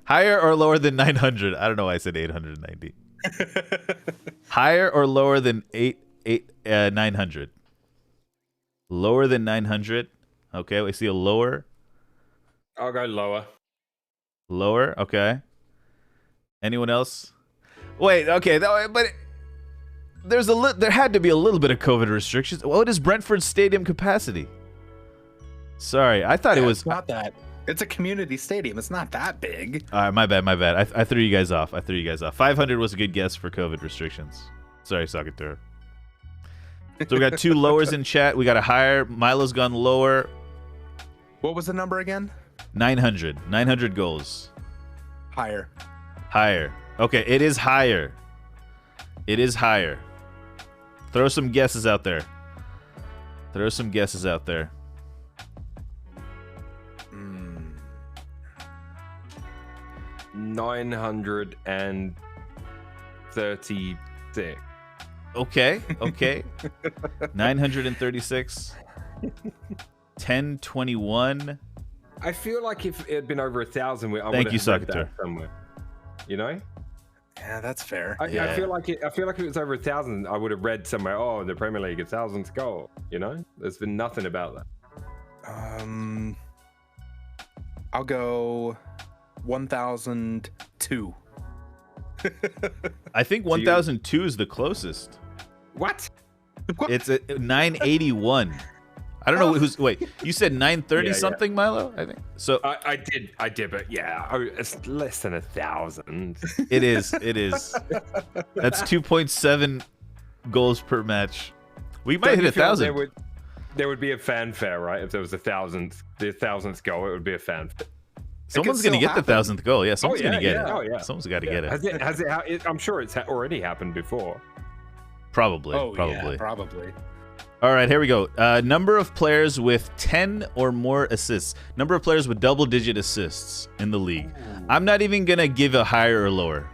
Higher or lower than 900? I don't know why I said 890. Higher or lower than 900? Lower than 900. Okay, we see a lower. I'll go lower. Lower, okay. Anyone else? Wait, okay, but there had to be a little bit of COVID restrictions. What is Brentford's stadium capacity? Sorry, I thought it was It's not that. It's a community stadium. It's not that big. All right, my bad. I threw you guys off. 500 was a good guess for COVID restrictions. Sorry, Sakatur. So we got two lowers in chat. We got a higher. Milo's gone lower. What was the number again? 900. 900 goals. Higher. Higher. Okay, it is higher. It is higher. Throw some guesses out there. 936. Okay. 936. 1021. I feel like if it had been over 1,000, I would Thank you, have read that Sakatur. somewhere. You know? Yeah, that's fair. I feel like if it was over 1,000, I would have read somewhere. Oh, the Premier League, 1,000th goal. You know, there's been nothing about that. I'll go 1,002. I think 1002 is the closest. What? It's a 981. I don't know who's. Wait, you said 930 something, Milo? I think so. I did, but yeah, it's less than 1,000. It is. That's 2.7 goals per match. We might hit 1,000. There would be a fanfare, right? If there was the 1,000th goal, it would be a fanfare. Someone's gonna get the 1,000th goal. Yeah, someone's gonna get it. Oh yeah, someone's got to get it. Has it? I'm sure it's already happened before. Probably. Oh, probably. Yeah, probably. All right, here we go. Number of players with 10 or more assists. Number of players with double-digit assists in the league. I'm not even gonna give a higher or lower.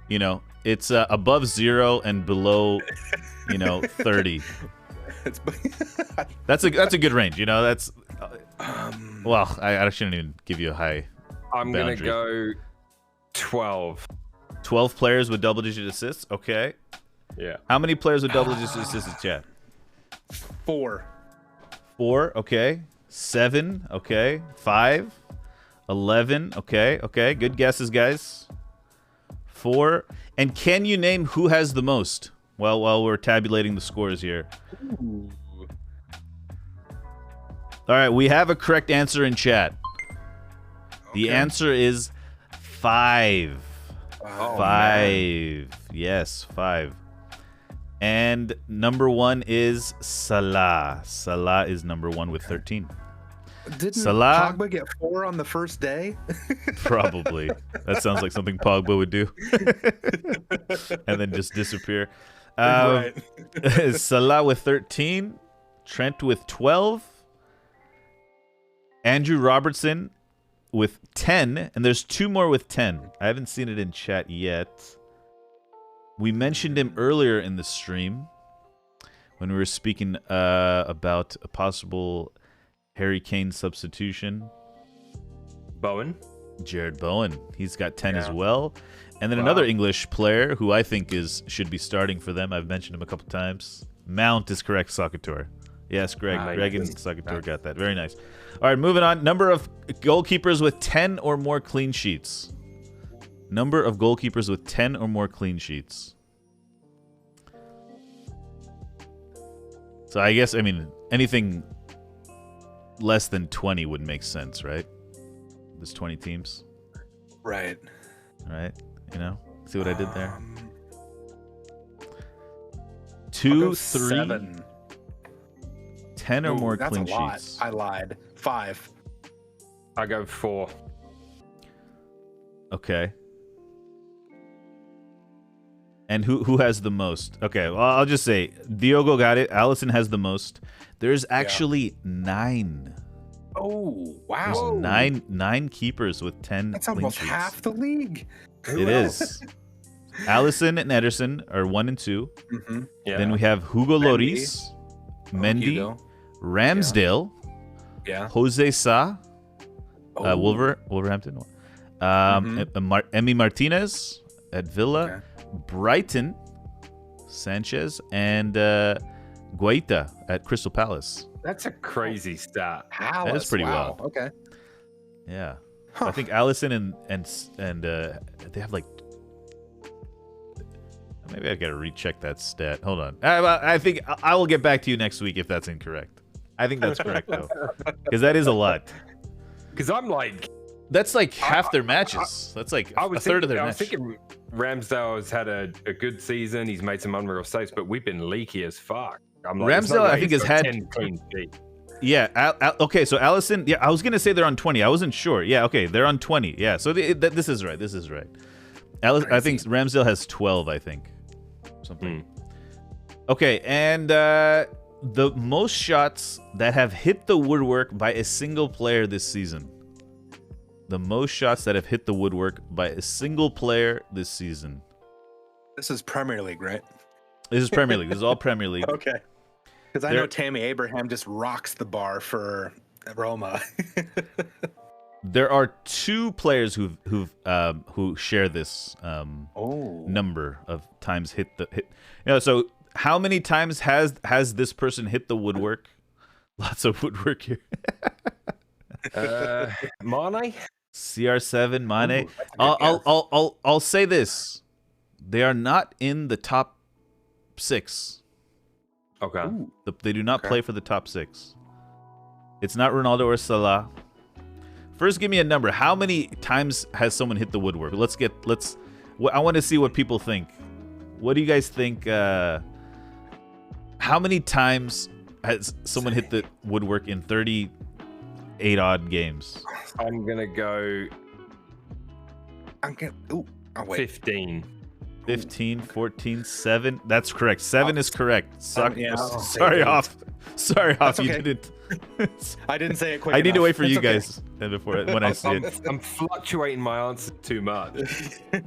You know, It's above 0 and below, 30. That's a good range. That's. Well, I shouldn't even give you a high. I'm boundary. gonna go 12. 12 players with double-digit assists. Okay. Yeah. How many players with double-digit assists in chat? 4. 4. Okay. 7. Okay. 5. 11. Okay. Okay. Good guesses, guys. 4. And can you name who has the most? Well, while we're tabulating the scores here. Ooh. All right, we have a correct answer in chat. The Okay. answer is 5. Oh, 5. Yes, 5. And number 1 is Salah. Salah is number 1 with 13. Didn't Salah- Pogba get 4 on the first day? Probably. That sounds like something Pogba would do. And then just disappear. Right. Salah with 13. Trent with 12. Andrew Robertson with 10. And there's 2 more with 10. I haven't seen it in chat yet. We mentioned him earlier in the stream when we were speaking about a possible Harry Kane substitution. Bowen. Jared Bowen. He's got 10 as Yeah. well. And then another English player who I think should be starting for them. I've mentioned him a couple times. Mount is correct, Sakator. Yes, Greg. Nice. Greg and Sakator got that. Very nice. All right, moving on. Number of goalkeepers with 10 or more clean sheets. Number of goalkeepers with 10 or more clean sheets. So I guess, anything less than 20 would make sense, right? There's 20 teams. Right. All right. See what I did there? I'll 2, go 3, 7. 10 or Ooh, more that's clean a lot. sheets. I lied. 5. I go 4. Okay. And who has the most? Okay, well, I'll just say Diogo got it. Allison has the most. There's actually 9. Oh, There's wow. nine keepers with 10 That's clean almost sheets. half the league. It is. Allison and Ederson are 1 and 2. Mm-hmm. Yeah. Then we have Hugo Mendy. Lloris, Mendy, Hugo. Ramsdale, Yeah. Jose Sa, Oh. Wolverhampton. Emi Martinez at Villa, Okay. Brighton, Sanchez, and Guaita at Crystal Palace. That's a crazy stat. Palace. That is pretty wow. well. Okay. Yeah, I think Allison and they have like. Maybe I gotta recheck that stat. Hold on. I think I will get back to you next week if that's incorrect. I think that's correct though, because that is a lot. Because I'm like, That's like half their matches. That's like a third of their I match. was thinking Ramsdale has had a good season. He's made some unreal saves, but we've been leaky as fuck. I'm like, it's not Ramsdale, like I think, he's has got had 10 clean sheets. Yeah. Okay. So Allison. Yeah, I was gonna say they're on 20. I wasn't sure. Yeah. Okay. They're on 20. Yeah. So this is right. This is right. I think Ramsdale has 12. I think something. Okay. And the most shots that have hit the woodwork by a single player this season. The most shots that have hit the woodwork by a single player this season. This is Premier League, right? This is Premier League. This is all Premier League. Okay. Because I know Tammy Abraham just rocks the bar for Roma. There are 2 players who share this number of times hit. So how many times has this person hit the woodwork? Lots of woodwork here. Mane? CR7 Mane. Ooh, that's a good guess. I'll say this: they are not in the top 6. Okay. Ooh. They do not play for the top 6. It's not Ronaldo or Salah. First, give me a number. How many times has someone hit the woodwork? I want to see what people think. What do you guys think? How many times has someone hit the woodwork in 38 odd games? I'm going to go Oh, wait. 15. 15, 14, 7. That's correct. 7 is correct. Yeah, I'll say Sorry, 8. Hoff. Sorry, Hoff. That's You okay. didn't. I didn't say it quick I need to enough. wait for It's you okay. guys when I see it. I'm fluctuating my answer too much.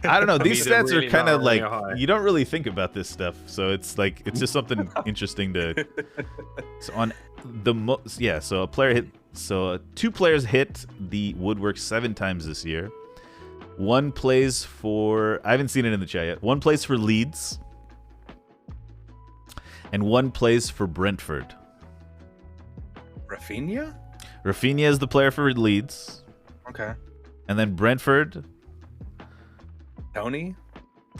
I don't know. These either stats really are kind low of or like really high. you don't really think about this stuff, so it's like it's just something interesting to. So on the most, yeah. So a player hit. So 2 players hit the woodwork 7 times this year. 1 plays for. I haven't seen it in the chat yet. 1 plays for Leeds, and 1 plays for Brentford. Rafinha? Rafinha is the player for Leeds, Okay. and then Brentford. Tony?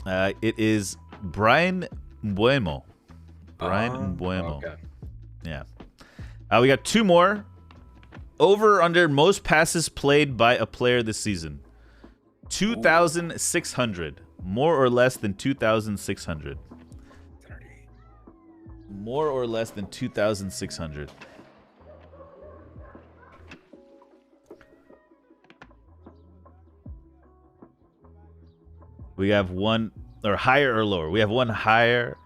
It is Brian Mbuemo. Brian Mbuemo. Okay. Yeah. We got 2 more. Over under most passes played by a player this season. 2,600. More or less than 2,600. 30. More or less than 2,600. We have 1 or higher or lower. We have 1 higher.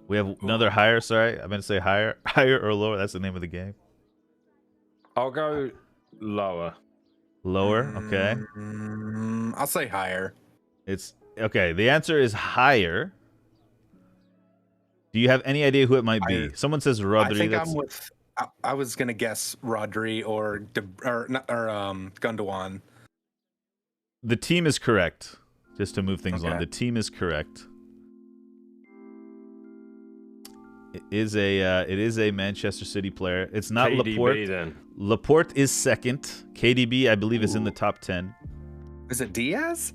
We have another higher. Sorry, I meant to say higher. Higher or lower. That's the name of the game. I'll go lower. Lower. Okay. I'll say higher. It's okay. The answer is higher. Do you have any idea who it might be? Higher. Someone says I Rodri. think That's I'm with. I was gonna guess Rodri or Gundogan. the team is correct. Just to move things on, Okay. the team is correct. It is a Manchester City player. It's not KDB Laporte. then. Laporte is second. KDB, I believe, is in the top 10. Is it Diaz?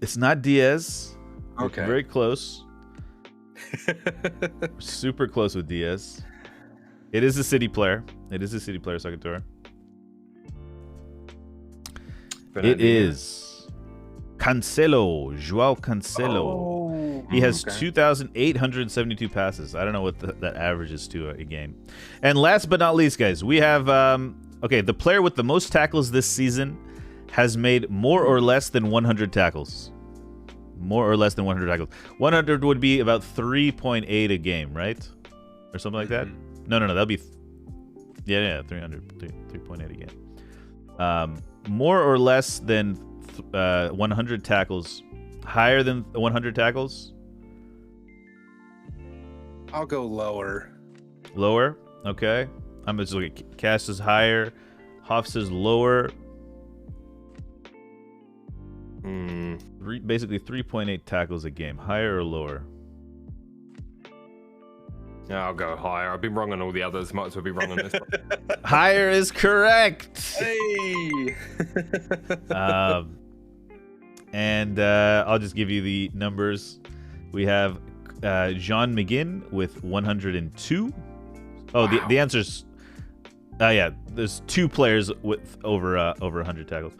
It's not Diaz. We're Okay. very close. Super close with Diaz. It is a City player. It is a City player, Sakatora. It is Cancelo, Joao Cancelo. Oh, He has okay. 2,872 passes. I don't know what that averages to a game. And last but not least, guys, we have the player with the most tackles this season has made more or less than 100 tackles. More or less than 100 tackles. 100 would be about 3.8 a game, right? Or something like that? No, that'll be 300, 3.8 a game. More or less than 100 tackles. Higher than 100 tackles? I'll go lower. Lower? Okay. I'm just looking at Cass is higher. Hoff says lower. Basically 3.8 tackles a game. Higher or lower? Yeah, I'll go higher. I've been wrong on all the others. Might as well be wrong on this one. Higher is correct. Hey. And I'll just give you the numbers. We have Jean McGinn with 102. Oh, Wow. the answer's there's 2 players with over 100 tackles.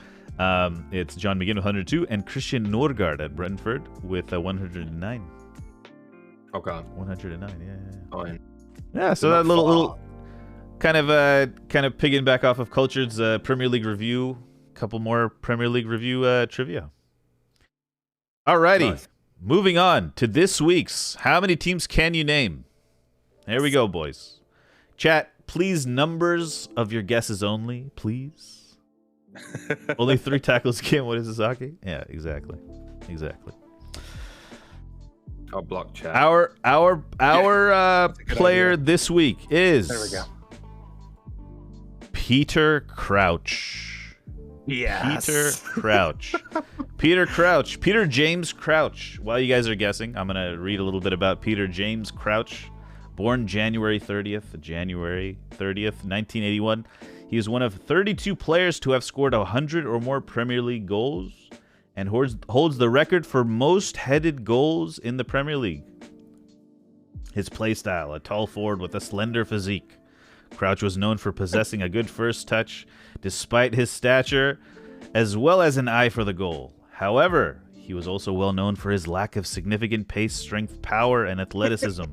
It's John McGinn with 102 and Christian Norgard at Brentford with 109. Okay. 109, yeah. Fine. Yeah, so that little kind of pigging back off of Cultured's Premier League review. Couple more Premier League review trivia. Alrighty, Nice. Moving on to this week's How Many Teams Can You Name? There we go, boys. Chat, please, numbers of your guesses only, please. Only 3 tackles game. What is Sasaki? Yeah, exactly. I'll block chat. Our a good player idea. this week is There we go. Peter Crouch. Yes. Peter Crouch. Peter Crouch. Peter James Crouch. While you guys are guessing, I'm going to read a little bit about Peter James Crouch. Born January 30th, 1981. He is one of 32 players to have scored 100 or more Premier League goals and holds the record for most headed goals in the Premier League. His play style, a tall forward with a slender physique. Crouch was known for possessing a good first touch despite his stature, as well as an eye for the goal. However, he was also well known for his lack of significant pace, strength, power, and athleticism,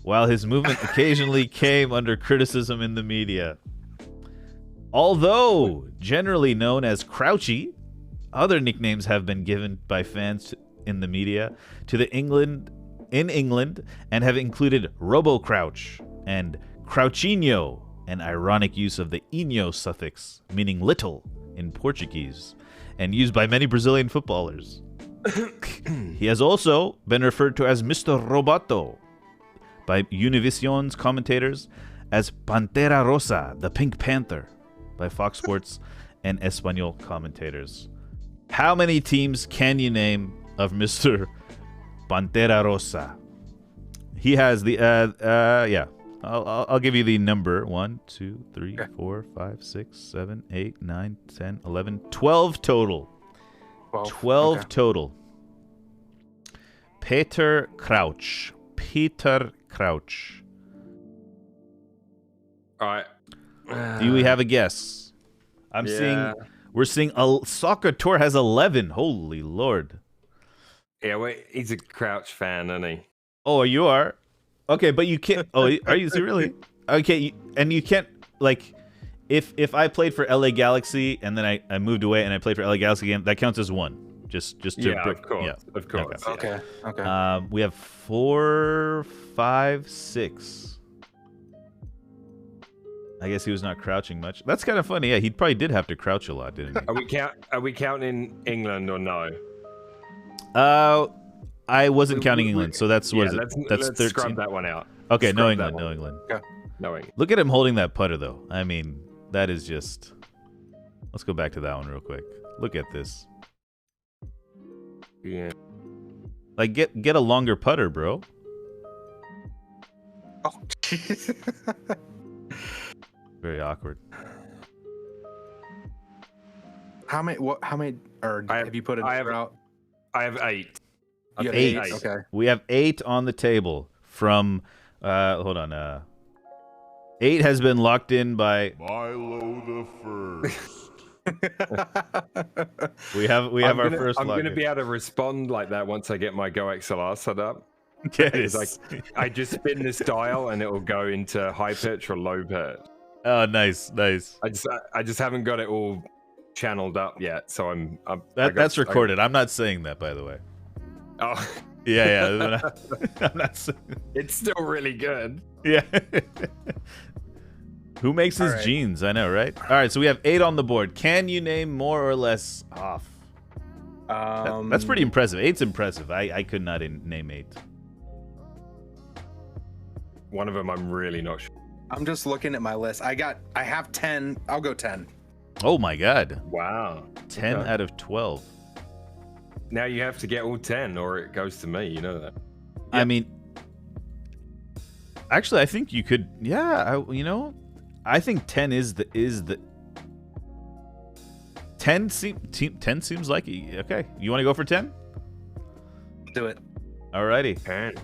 while his movement occasionally came under criticism in the media. Although generally known as Crouchy, other nicknames have been given by fans in the media in England and have included Robo Crouch and Crouchinho an ironic use of the inho suffix, meaning little in Portuguese, and used by many Brazilian footballers. He has also been referred to as Mr. Roboto by Univision's commentators, as Pantera Rosa, the Pink Panther, by Fox Sports and Espanol commentators. How many teams can you name of Mr. Pantera Rosa? He has the I'll give you the number 1, 2, 3, 4, 5, 6, 7, 8, 9, 10, 11, 12 total. 12 total. Peter Crouch. All right. Do we have a guess? We're seeing Soccer Tour has 11. Holy Lord. Yeah, wait, he's a Crouch fan, isn't he? Oh, you are? Okay, but you can't. Oh, are you really? Okay, and you can't, like, if I played for LA Galaxy and then I moved away and I played for LA Galaxy again, that counts as one. Just to of course. Yeah. Of course. Okay. Okay. We have 4, 5, 6. I guess he was not crouching much. That's kind of funny. Yeah, he probably did have to crouch a lot, didn't he? Are we counting England or no? I wasn't counting England, so that's what is it? That's let's 13. scrub that one out. Okay, no Scrub England, that no one. England. Okay. No England. Look at him holding that putter, though. I mean, that is just. Let's go back to that one real quick. Look at this. Yeah. Like, get a longer putter, bro. Oh, jeez. Very awkward. How many? Or have you put it out? I have 8. You have 8. Okay. We have 8 on the table from. Hold on. 8 has been locked in by Milothe1st. We have our first. I'm lock going to in. be able to respond like that once I get my Go XLR set up. Yes. Like, I just spin this dial and it will go into high pitch or low pitch. Oh, nice. I just haven't got it all channeled up yet, so That's recorded. I'm not saying that, by the way. Oh, Yeah. I'm not saying. it's still really good. Yeah. Who makes his right. jeans? I know, right? All right, so we have 8 on the board. Can you name more or less off? That's pretty impressive. 8's impressive. I could not name 8. One of them I'm really not sure. I'm just looking at my list. I have 10. I'll go 10. Oh my God. Wow. 10 Okay. out of 12. Now you have to get all 10 or it goes to me, you know that. I mean, actually, I think you could. Yeah, I think 10 is the 10 seems like okay. You want to go for 10? Do it. Alrighty. 10.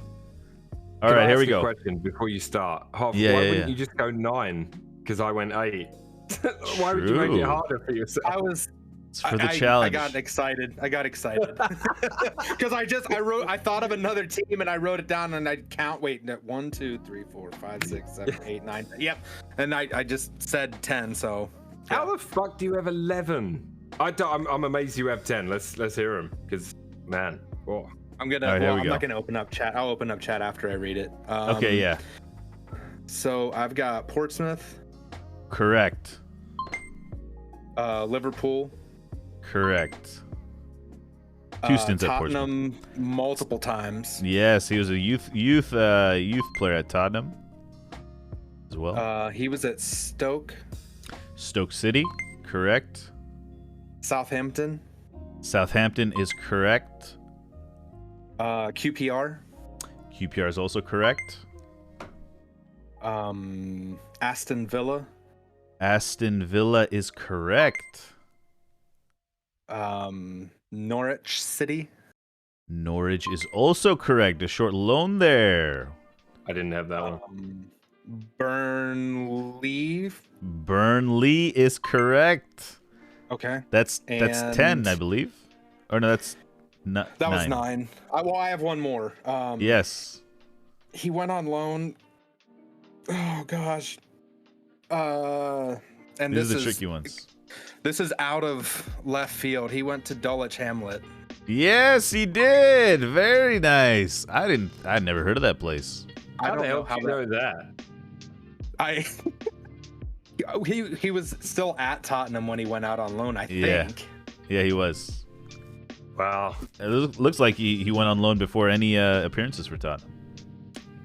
All right, here we go. Question before you start. Hoff, Yeah, why yeah, wouldn't yeah. you just go 9? Because I went 8. Why would you make True. it harder for yourself? It's for the challenge. I got excited because I thought of another team and I wrote it down and I'd count. Wait, 1, 2, 3, 4, 5, 6, 7, 8, 9. Yep, and I just said 10. So How the fuck do you have 11? I'm amazed you have 10. Let's hear them, because man, whoa. I'm gonna. All right, I'm not gonna open up chat. I'll open up chat after I read it. Okay, yeah. So I've got Portsmouth, Correct. Liverpool, Correct. 2 stints at Portsmouth. Tottenham multiple times. Yes, he was a youth player at Tottenham as well. He was at Stoke, Stoke City, correct. Southampton, Southampton is correct. QPR, QPR is also correct. Aston Villa, Aston Villa is correct. Norwich City. Norwich is also correct. A short loan there. I didn't have that one. Burnley. Burnley is correct. Okay. That's And- 10, I believe. Or no, that's not. That was 9. I have one more. Yes. He went on loan. Oh gosh. And These this are the tricky ones. This is out of left field. He went to Dulwich Hamlet. Yes, he did. Very nice. I'd never heard of that place. I How don't the know hell how do you know that? I He was still at Tottenham when he went out on loan, I Yeah. think. Yeah, he was. Wow. It looks like he went on loan before any appearances for Tottenham.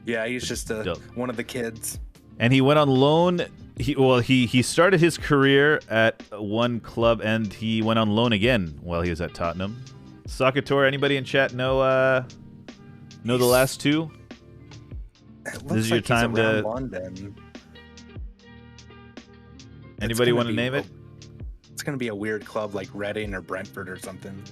Yeah, he's just Dope. one of the kids. And he went on loan. He started his career at one club, and he went on loan again while he was at Tottenham. Sakator, anybody in chat know the last two? It This is your looks time he's around to- London. Anybody want to name it? It's gonna be a weird club like Reading or Brentford or something.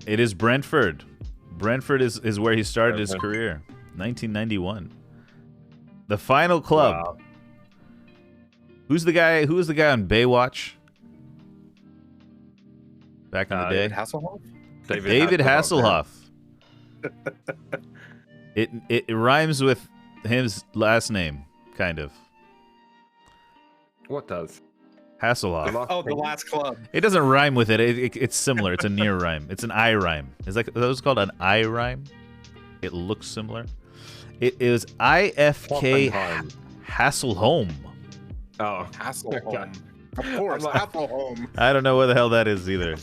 It is Brentford. Brentford is where he started his Brentford. career. 1991. The final club. Wow. Who was the guy on Baywatch? Back in the day? Hasselhoff? David Hasselhoff. It rhymes with his last name, kind of. What does? Hasselhoff. Oh, the last club. It doesn't rhyme with it. It's similar. It's a near rhyme. It's an I rhyme. Is that what's called an I rhyme? It looks similar. It is IFK Hoffenheim. Hasselholm. Oh, Hasselholm. Of course, I'm like- Hasselholm. I don't know what the hell that is either.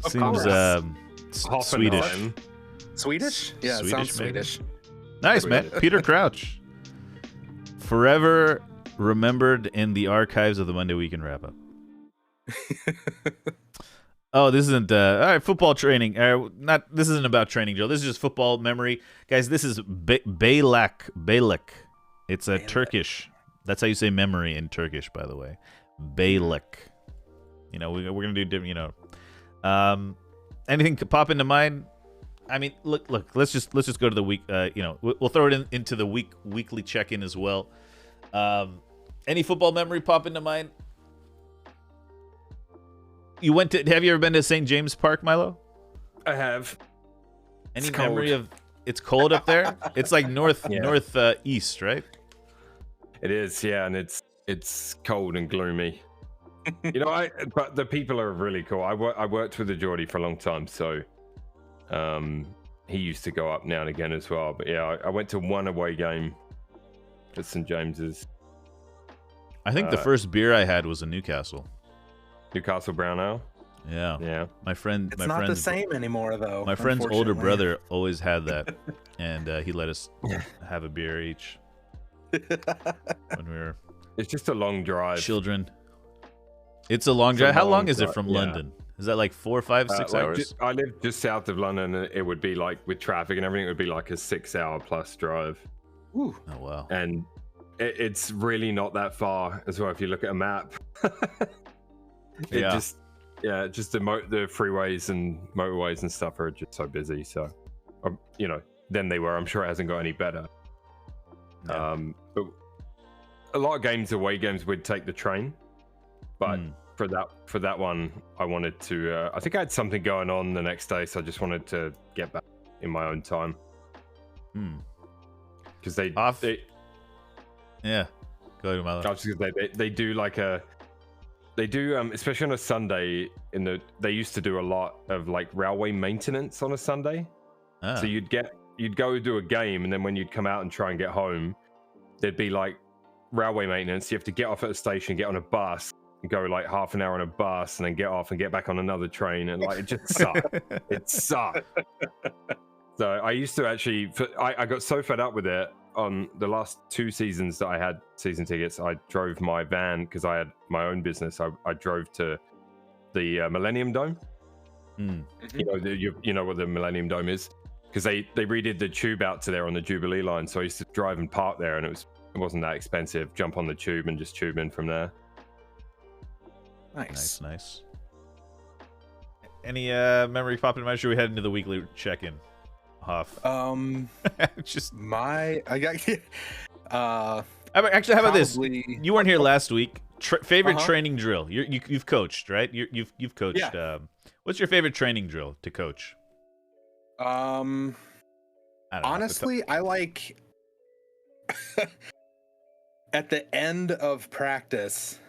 Seems course. Swedish. Hoffenheim. Swedish? Yeah, it Swedish, sounds maybe. Swedish. Nice, man. Peter Crouch. Forever remembered in the archives of the Monday Weekend Wrap-Up. Oh, this isn't all right. Football training. Not. This isn't about training drill. This is just football memory, guys. This is Baylak. It's a Turkish. That's how you say memory in Turkish, by the way. Baylak. You know, we're gonna do different. You know, anything could pop into mind. I mean, look. Let's just go to the week. You know, we'll throw it into the weekly check-in as well. Any football memory pop into mind? Have you ever been to St. James Park, Milo? I have. Any It's memory cold. of it's cold up there? It's like northeast, right? It is, yeah, and it's cold and gloomy. You know, but the people are really cool. I worked with the Geordie for a long time, so he used to go up now and again as well. But yeah, I went to one away game at St. James's. I think the first beer I had was a Newcastle. Newcastle Brown Ale. Yeah. Yeah. My friend It's not the same anymore, though. My friend's older unfortunately. brother always had that, and he let us have a beer each when we were It's just a long drive. children. It's a long It's a drive. How long long is it drive, from yeah. London? Is that like 4, 5, 6 Like, hours? I live just south of London, and it would be like with traffic and everything, it would be like a 6-hour plus drive. Ooh. Oh wow. And it's really not that far as well if you look at a map. Yeah. Just the freeways and motorways and stuff are just so busy. So, you know, then they were. I'm sure it hasn't got any better. Yeah. But a lot of away games, would take the train. But for that one, I wanted to. I think I had something going on the next day, so I just wanted to get back in my own time. Because Yeah. Go ahead, Milo. I was just gonna say, they do like they do especially on a Sunday they used to do a lot of like railway maintenance on a Sunday. Ah. So you'd go do a game, and then when you'd come out and try and get home, there'd be like railway maintenance. You have to get off at a station, get on a bus, and go like half an hour on a bus, and then get off and get back on another train, and like it just sucked. It sucked. So I used to actually, I got so fed up with it. On the last 2 seasons that I had season tickets, I drove my van because I had my own business. I drove to the Millennium Dome. You know what the Millennium Dome is, because they redid the tube out to there on the Jubilee line. So I used to drive and park there, and it wasn't that expensive. Jump on the tube and just tube in from there. Nice. Any memory pop in mind? Should we head into the weekly check-in? Hoff. Just I got. actually, how about this? Probably- You weren't here last week. Favorite training drill? You've coached, right? You've coached. Yeah. What's your favorite training drill to coach? I don't know. Honestly, I like at the end of practice,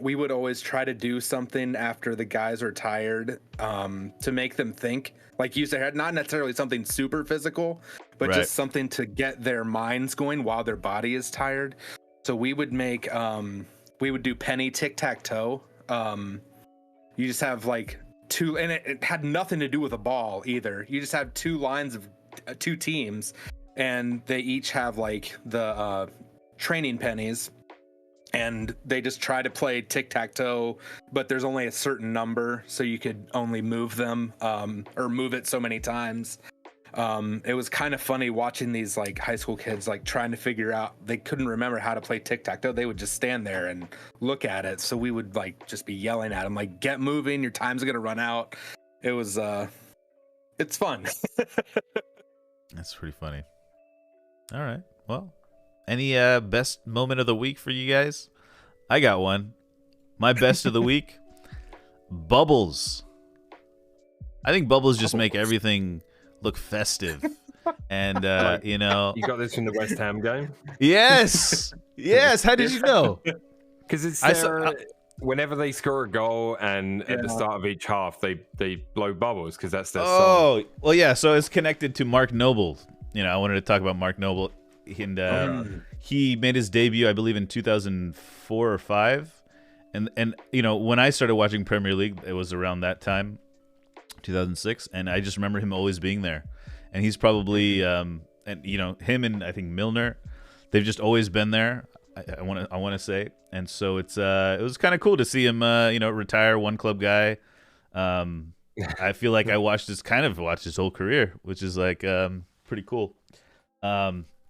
we would always try to do something after the guys are tired, to make them think. Like you said, not necessarily something super physical, but Right. just something to get their minds going while their body is tired. So we would make we would do penny tic-tac-toe. You just have like two, and it had nothing to do with a ball either. You just have two lines of two teams, and they each have like the training pennies, and they just try to play tic-tac-toe, but there's only a certain number, so you could only move them or move it so many times. It was kind of funny watching these like high school kids like trying to figure out, they couldn't remember how to play tic-tac-toe. They would just stand there and look at it, so we would like just be yelling at them like, get moving, your time's gonna run out. It was it's fun. That's pretty funny. All right, well, any best moment of the week for you guys? I got one. My best of the week, bubbles. I think bubbles just make everything look festive. And you know, You got this from the West Ham game? yes, how did you know? Because it's whenever they score a goal and at the start of each half they blow bubbles, because that's their song. Oh, well, yeah, so it's connected to Mark Noble. You know, I wanted to talk about Mark Noble. And he made his debut, I believe, in 2004 or 5. And you know, when I started watching Premier League, it was around that time, 2006, and I just remember him always being there. And he's probably and you know, him and I think Milner, they've just always been there. I want to say, and so it was kind of cool to see him you know, retire, one club guy. I feel like I watched his whole career, which is like pretty cool.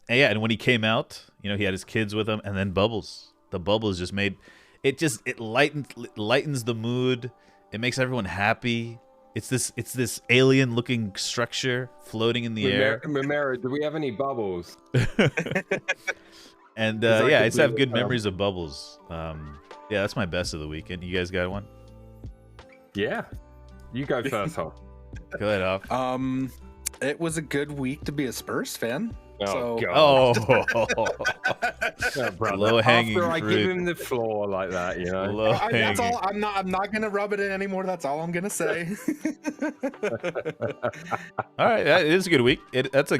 And yeah, and when he came out, you know, he had his kids with him, and then bubbles. The bubbles just made it lightens the mood. It makes everyone happy. It's this alien looking structure floating in the air. Romero, do we have any bubbles? And yeah, I just have good memories of bubbles. Yeah, that's my best of the weekend. You guys got one? Yeah, you go first, Hoff. Go ahead, Hoff. It was a good week to be a Spurs fan. Oh, So, God. Low hanging After I fruit. give him the floor like that, you know. Low that's hanging. all. I'm not gonna rub it in anymore. That's all I'm gonna say. All right, that is a good week. That's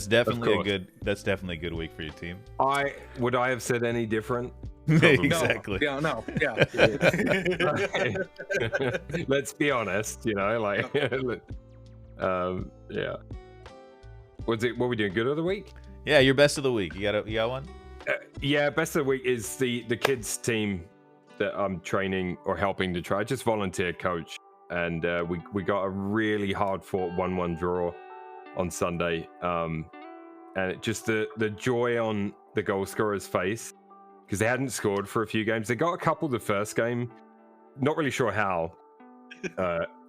definitely a good week for your team. Would I have said any different? Exactly. No. Yeah. Let's be honest, you know, like yeah. What are we doing? Good of the week? Yeah, your best of the week. You got one? Yeah, best of the week is the kids team that I'm training or helping to try. I just volunteer coach, and we got a really hard fought 1-1 draw on Sunday, and it just the joy on the goal scorer's face, because they hadn't scored for a few games. They got a couple the first game, not really sure how.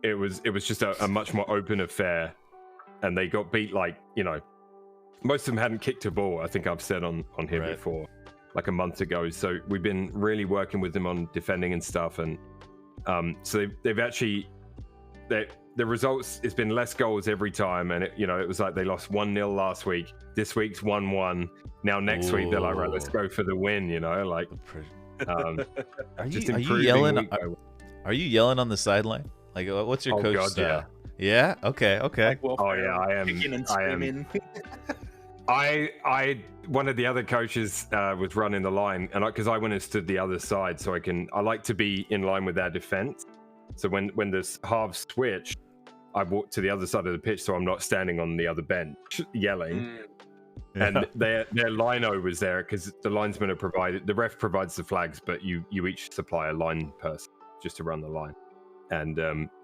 It was just a much more open affair, and they got beat, like, you know, most of them hadn't kicked a ball. I think I've said on here before, like a month ago. So we've been really working with them on defending and stuff, and so they've actually the results, it's been less goals every time, and it was like they lost 1-0 last week. This week's 1-1. Now next week they're like, right, let's go for the win. You know, like are just you yelling? week by week. Are you yelling on the sideline? Like, what's your coach style? Yeah. Okay. Oh yeah, I am. Kicking and I am. screaming. I one of the other coaches was running the line, and because I went and stood the other side, so I like to be in line with their defense. So when this halves switch, I walk to the other side of the pitch, so I'm not standing on the other bench yelling. Yeah. And their lino was there because the linesmen are provided. The ref provides the flags, but you each supply a line person just to run the line. And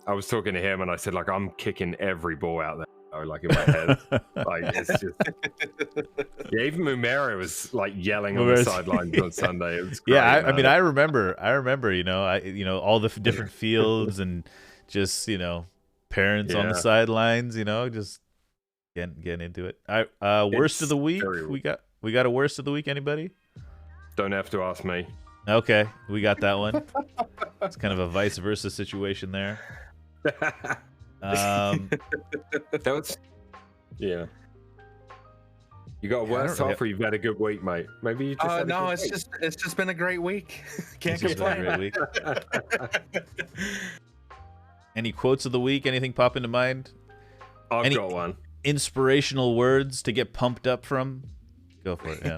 I was talking to him, and I said, like, I'm kicking every ball out there, like in my head. Like, it's just yeah. Even Mumera was like yelling on the sidelines on Sunday. It was great, yeah. I mean, I remember. All the different fields and just parents on the sidelines. Just getting into it. Worst of the week. We got a worst of the week. Anybody? Don't have to ask me. Okay, we got that one. It's kind of a vice versa situation there. That was, yeah. You got a worse off, or you've had a good week, mate? Maybe you just had a no, good it's week. it's just been a great week. Can't It's just been a complain. great week. Any quotes of the week? Anything pop into mind? I've got one. Inspirational words to get pumped up from? Go for it. Yeah.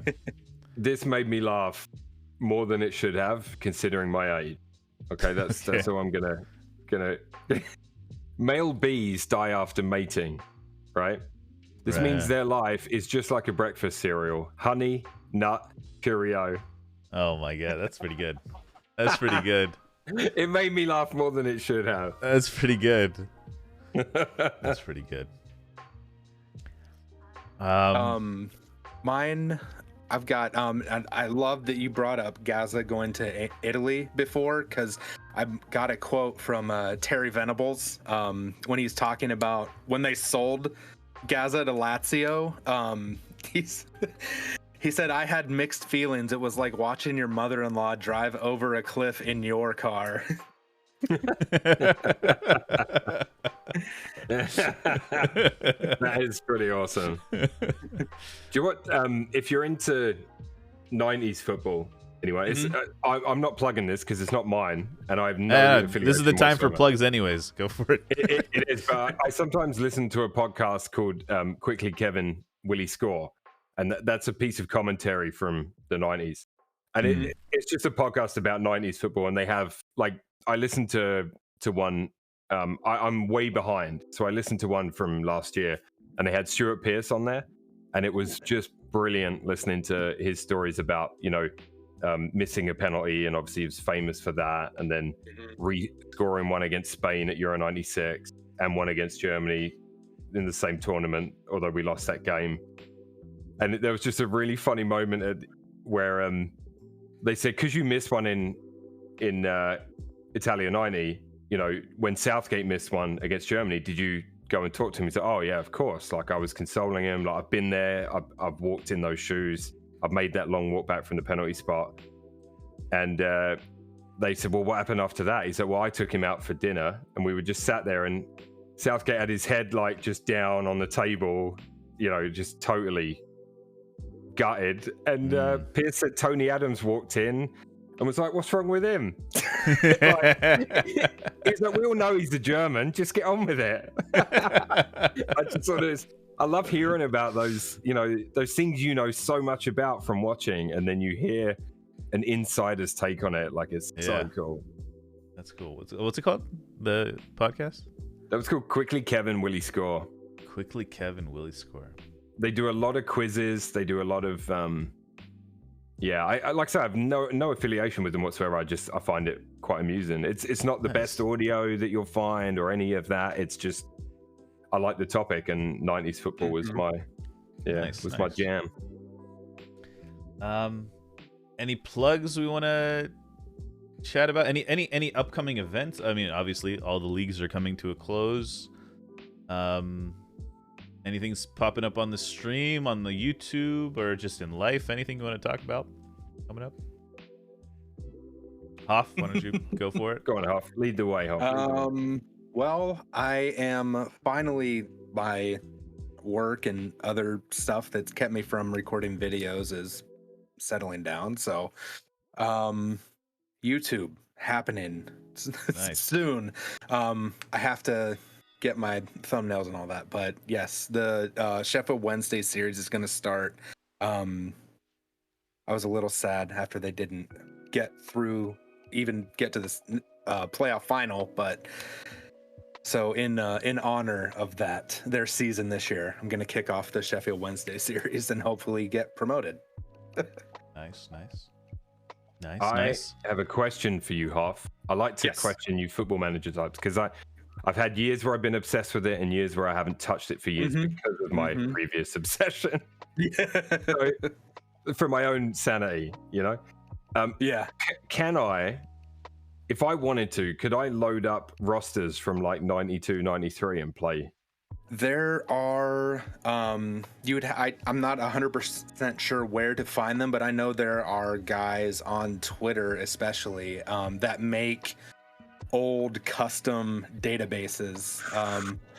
This made me laugh more than it should have, considering my age. Okay, that's all I'm gonna. Male bees die after mating, right? This means their life is just like a breakfast cereal: honey, nut, Cheerio. Oh my god, that's pretty good. That's pretty good. It made me laugh more than it should have. That's pretty good. That's pretty good. Mine, I've got and I love that you brought up Gaza going to Italy before, because I've got a quote from Terry Venables when he's talking about when they sold Gaza to Lazio. He said, "I had mixed feelings. It was like watching your mother-in-law drive over a cliff in your car." That is pretty awesome. Do you know what? If you're into 90s football, anyway, I'm not plugging this because it's not mine, and I have no affiliation. This is the time for whatsoever. plugs, anyways. Go for it. It is, but I sometimes listen to a podcast called Quickly Kevin, Willie Score, and that's a piece of commentary from the 90s. And it's just a podcast about 90s football, and they have, like, I listened to one. I'm way behind, so I listened to one from last year, and they had Stuart Pearce on there, and it was just brilliant listening to his stories about, missing a penalty, and obviously he was famous for that, and then re-scoring one against Spain at Euro 96 and one against Germany in the same tournament, although we lost that game. And there was just a really funny moment where they said, because you missed one in Italia 90, when Southgate missed one against Germany, did you go and talk to him? He said, "Oh yeah, of course. Like, I was consoling him. Like, I've been there. I've walked in those shoes. I've made that long walk back from the penalty spot." And they said, "Well, what happened after that?" He said, "Well, I took him out for dinner, and we were just sat there, and Southgate had his head like just down on the table, just totally gutted." And Pierce said Tony Adams walked in and was like, "What's wrong with him?" He's like, "We all know he's the German. Just get on with it." I love hearing about those, those things so much about from watching, and then you hear an insider's take on it. Like, it's so cool. That's cool. What's it called? The podcast? That was called Quickly Kevin, Willie Score. Quickly Kevin, Willie Score. They do a lot of quizzes. They do a lot of I like I said, I have no affiliation with them whatsoever. I find it quite amusing. It's not the best audio that you'll find or any of that. It's just, I like the topic, and 90s football was my jam. Any plugs we want to chat about? Any upcoming events? I mean, obviously all the leagues are coming to a close. Anything's popping up on the stream, on the YouTube, or just in life? Anything you want to talk about coming up? Hoff, why don't you go for it? Go on, Hoff. Lead the way, Hoff. Well, I am finally, by work and other stuff that's kept me from recording videos, is settling down. So, YouTube happening soon. I have to get my thumbnails and all that, but yes, the Sheffield Wednesday series is going to start. I was a little sad after they didn't get to this playoff final, but so in honor of that, their season this year, I'm going to kick off the Sheffield Wednesday series and hopefully get promoted. Nice. I have a question for you, Hoff. I like to question you football manager types, because I've had years where I've been obsessed with it and years where I haven't touched it for years because of my previous obsession. So, for my own sanity, can I, if I wanted to, could I load up rosters from like 92, 93 and play? There are, I'm not 100% sure where to find them, but I know there are guys on Twitter especially that make old custom databases.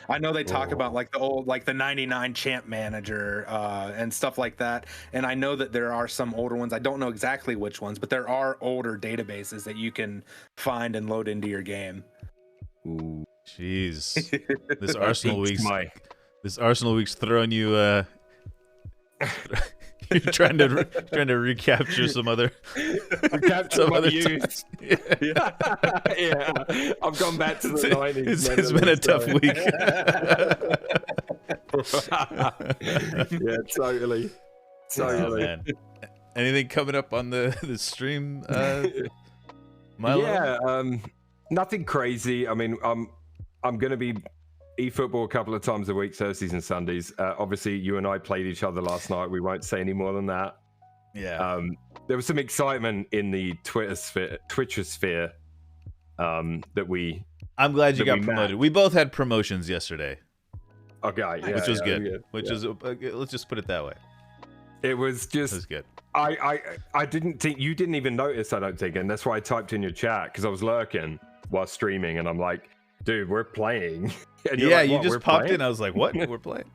I know they talk about like the old, like the 99 champ manager and stuff like that. And I know that there are some older ones. I don't know exactly which ones, but there are older databases that you can find and load into your game. Ooh. Jeez. This Arsenal week's throwing you You're trying to recapture some other Some other time. youth. Yeah. I've gone back to the 90s. It's been a tough week. Yeah, totally. Oh, man. Anything coming up on the stream, Milo? Yeah, nothing crazy. I mean, I'm going to be eFootball a couple of times a week, Thursdays and Sundays. Obviously, you and I played each other last night. We won't say any more than that. Yeah. There was some excitement in the Twitcher sphere that we. I'm glad you that got we promoted. met. We both had promotions yesterday, Okay, yeah, which was yeah, good. yeah. Which is let's just put it that way. It was It just. was good. I didn't think you didn't even notice. I don't think, and that's why I typed in your chat because I was lurking while streaming, and I'm like, dude, we're playing. And you're Yeah, like, you "What, just we're popped playing?" in. I was like, what? We're playing.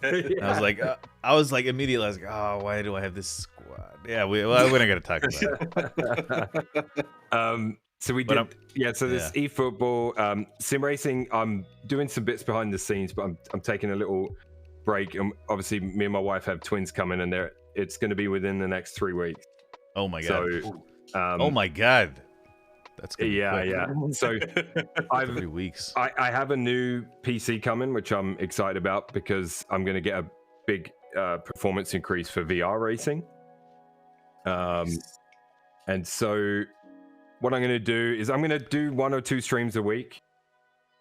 Yeah. I was like immediately. I was like, oh, why do I have this squad? Yeah, we're not gonna talk about it. So we But did, so this eFootball, sim racing. I'm doing some bits behind the scenes, but I'm taking a little break. And obviously, me and my wife have twins coming, and it's going to be within the next 3 weeks. Oh my god. So, Oh my god. That's good. yeah. So, 3 weeks. I have a new PC coming, which I'm excited about because I'm going to get a big performance increase for VR racing. And so what I'm going to do is I'm going to do 1 or 2 streams a week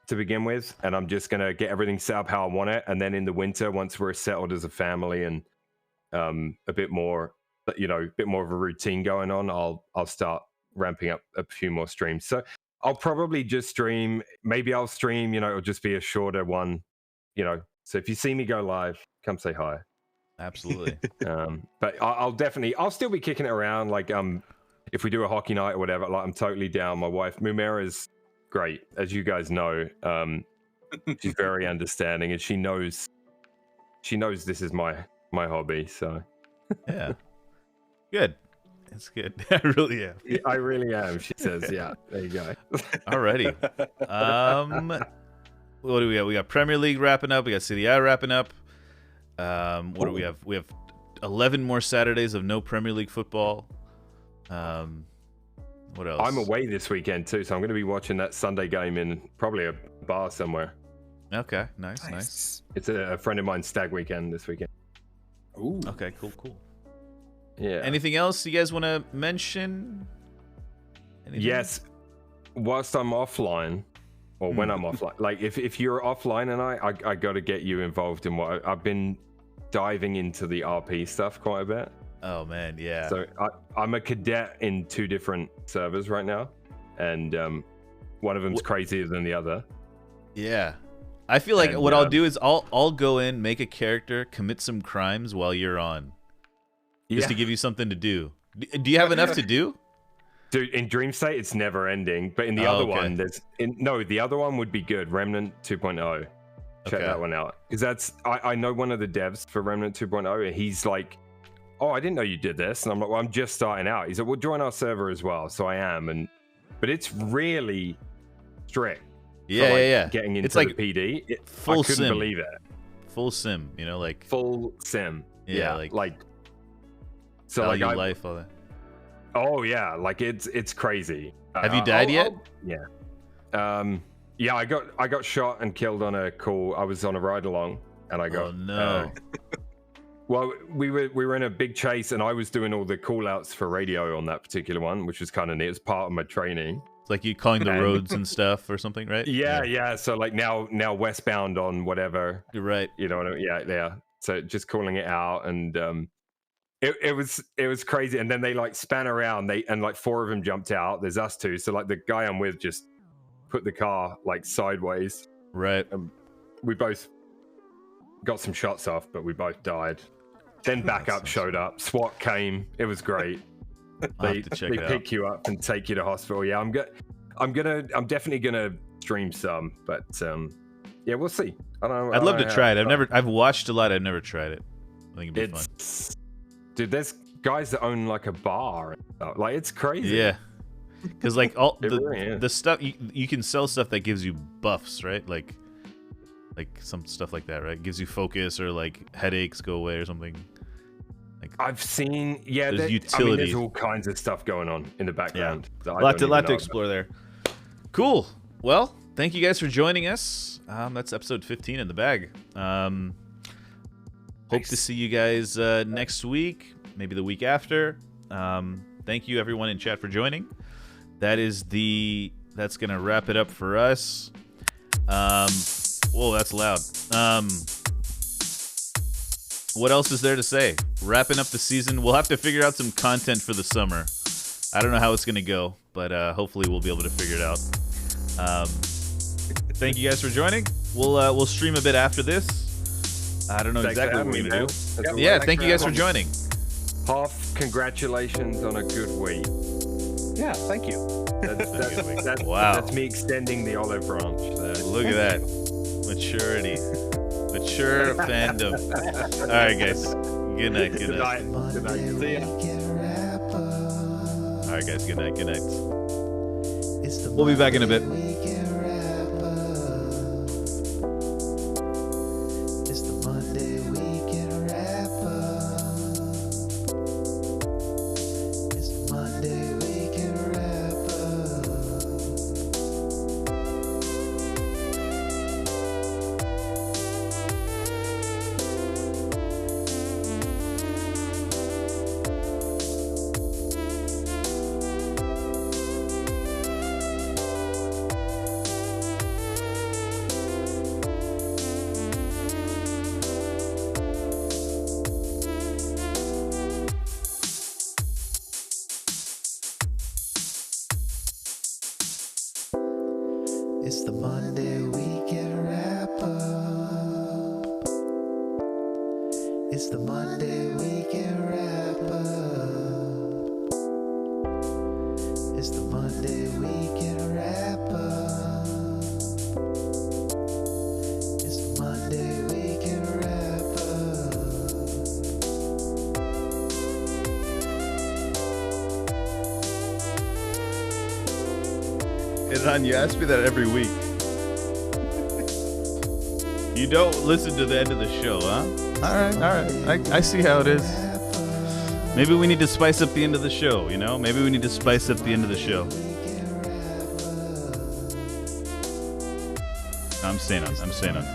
to begin with, and I'm just going to get everything set up how I want it. And then in the winter, once we're settled as a family and a bit more, a bit more of a routine going on, I'll start ramping up a few more streams. So I'll probably just stream. Maybe I'll stream, it'll just be a shorter one, So if you see me go live, come say hi. Absolutely. But I'll still be kicking it around. Like, if we do a hockey night or whatever, like I'm totally down. My wife, Mumera's great. As you guys know, she's very understanding and she knows this is my hobby. So Yeah. Good. It's good. I really am. yeah, I really am. She says, yeah, there you go. Alrighty. What do we got? We got Premier League wrapping up. We got Serie A wrapping up. What do we have? We have 11 more Saturdays of no Premier League football. What else? I'm away this weekend too, so I'm going to be watching that Sunday game in probably a bar somewhere. Okay, nice. It's a friend of mine's stag weekend this weekend. Ooh. Okay, cool. Yeah. Anything else you guys want to mention? Anything? Yes. Whilst I'm offline, or when I'm offline, like if you're offline and I got to get you involved in what I've been diving into the RP stuff quite a bit. Oh man, yeah. So I'm a cadet in 2 different servers right now, and one of them's crazier than the other. Yeah. I feel like what I'll do is I'll go in, make a character, commit some crimes while you're on. Just to give you something to do. Do you have enough to do? Dude, in Dream State, it's never ending. But in the other one, the other one would be good. Remnant 2.0. Check that one out. Because I know one of the devs for Remnant 2.0, and he's like, oh, I didn't know you did this. And I'm like, well, I'm just starting out. He's like, well, join our server as well. So I am. But it's really strict. Yeah. Getting into it's like the PD. full I couldn't sim. believe it. Full sim, like Full sim. Yeah, so value life, all that. Oh yeah, like it's crazy. Have you died yet? Yeah. Yeah, I got shot and killed on a call. I was on a ride along and I got Oh no. Well, we were in a big chase and I was doing all the call outs for radio on that particular one, which was kind of neat. It was part of my training. It's like you calling the roads and stuff or something, right? Yeah. So like now westbound on whatever. You're right. You know what I mean? Yeah. So just calling it out and it was crazy. And then they like span around. And like 4 of them jumped out. There's us 2. So like the guy I'm with just put the car like sideways. Right. We both got some shots off, but we both died. Then backup showed up. SWAT came. It was great. They pick you up and take you to hospital. Yeah, I'm definitely gonna stream some, but yeah, we'll see. I'd love to try it. I've watched a lot. I've never tried it. I think it'd be fun. Dude, there's guys that own like a bar. Like it's crazy. Yeah. Because like all really the stuff you can sell stuff that gives you buffs, right? Like some stuff like that, right? Gives you focus or like headaches go away or something. Like I've seen, there's I mean, utility. there's all kinds of stuff going on in the background. Yeah, that I lot don't to even know explore there. Cool. Well, thank you guys for joining us. That's episode 15 in the bag. Hope to see you guys next week, maybe the week after. Thank you everyone in chat for joining. That's gonna wrap it up for us. Whoa, that's loud. What else is there to say? Wrapping up the season. We'll have to figure out some content for the summer. I don't know how it's gonna go, but hopefully we'll be able to figure it out. Thank you guys for joining. We'll stream a bit after this. I don't know exactly what we're gonna do. Yeah, thank you guys for joining. Hoff, congratulations on a good week. Yeah, thank you. Wow. That's me extending the olive branch. Look at that. Maturity. Mature fandom. All right, guys. Good night. Good night. Good night. See ya. All right, guys. Good night. Good night. We'll be back in a bit. It's the Monday Weekend Wrap Up. It's the Monday Weekend Wrap Up. It's the Monday Weekend Wrap Up. It's the Monday Weekend Wrap Up. Iran, you ask me that every week. You don't listen to the end of the show, huh? All right. I see how it is. Maybe we need to spice up the end of the show, you know? Maybe we need to spice up the end of the show. I'm staying on.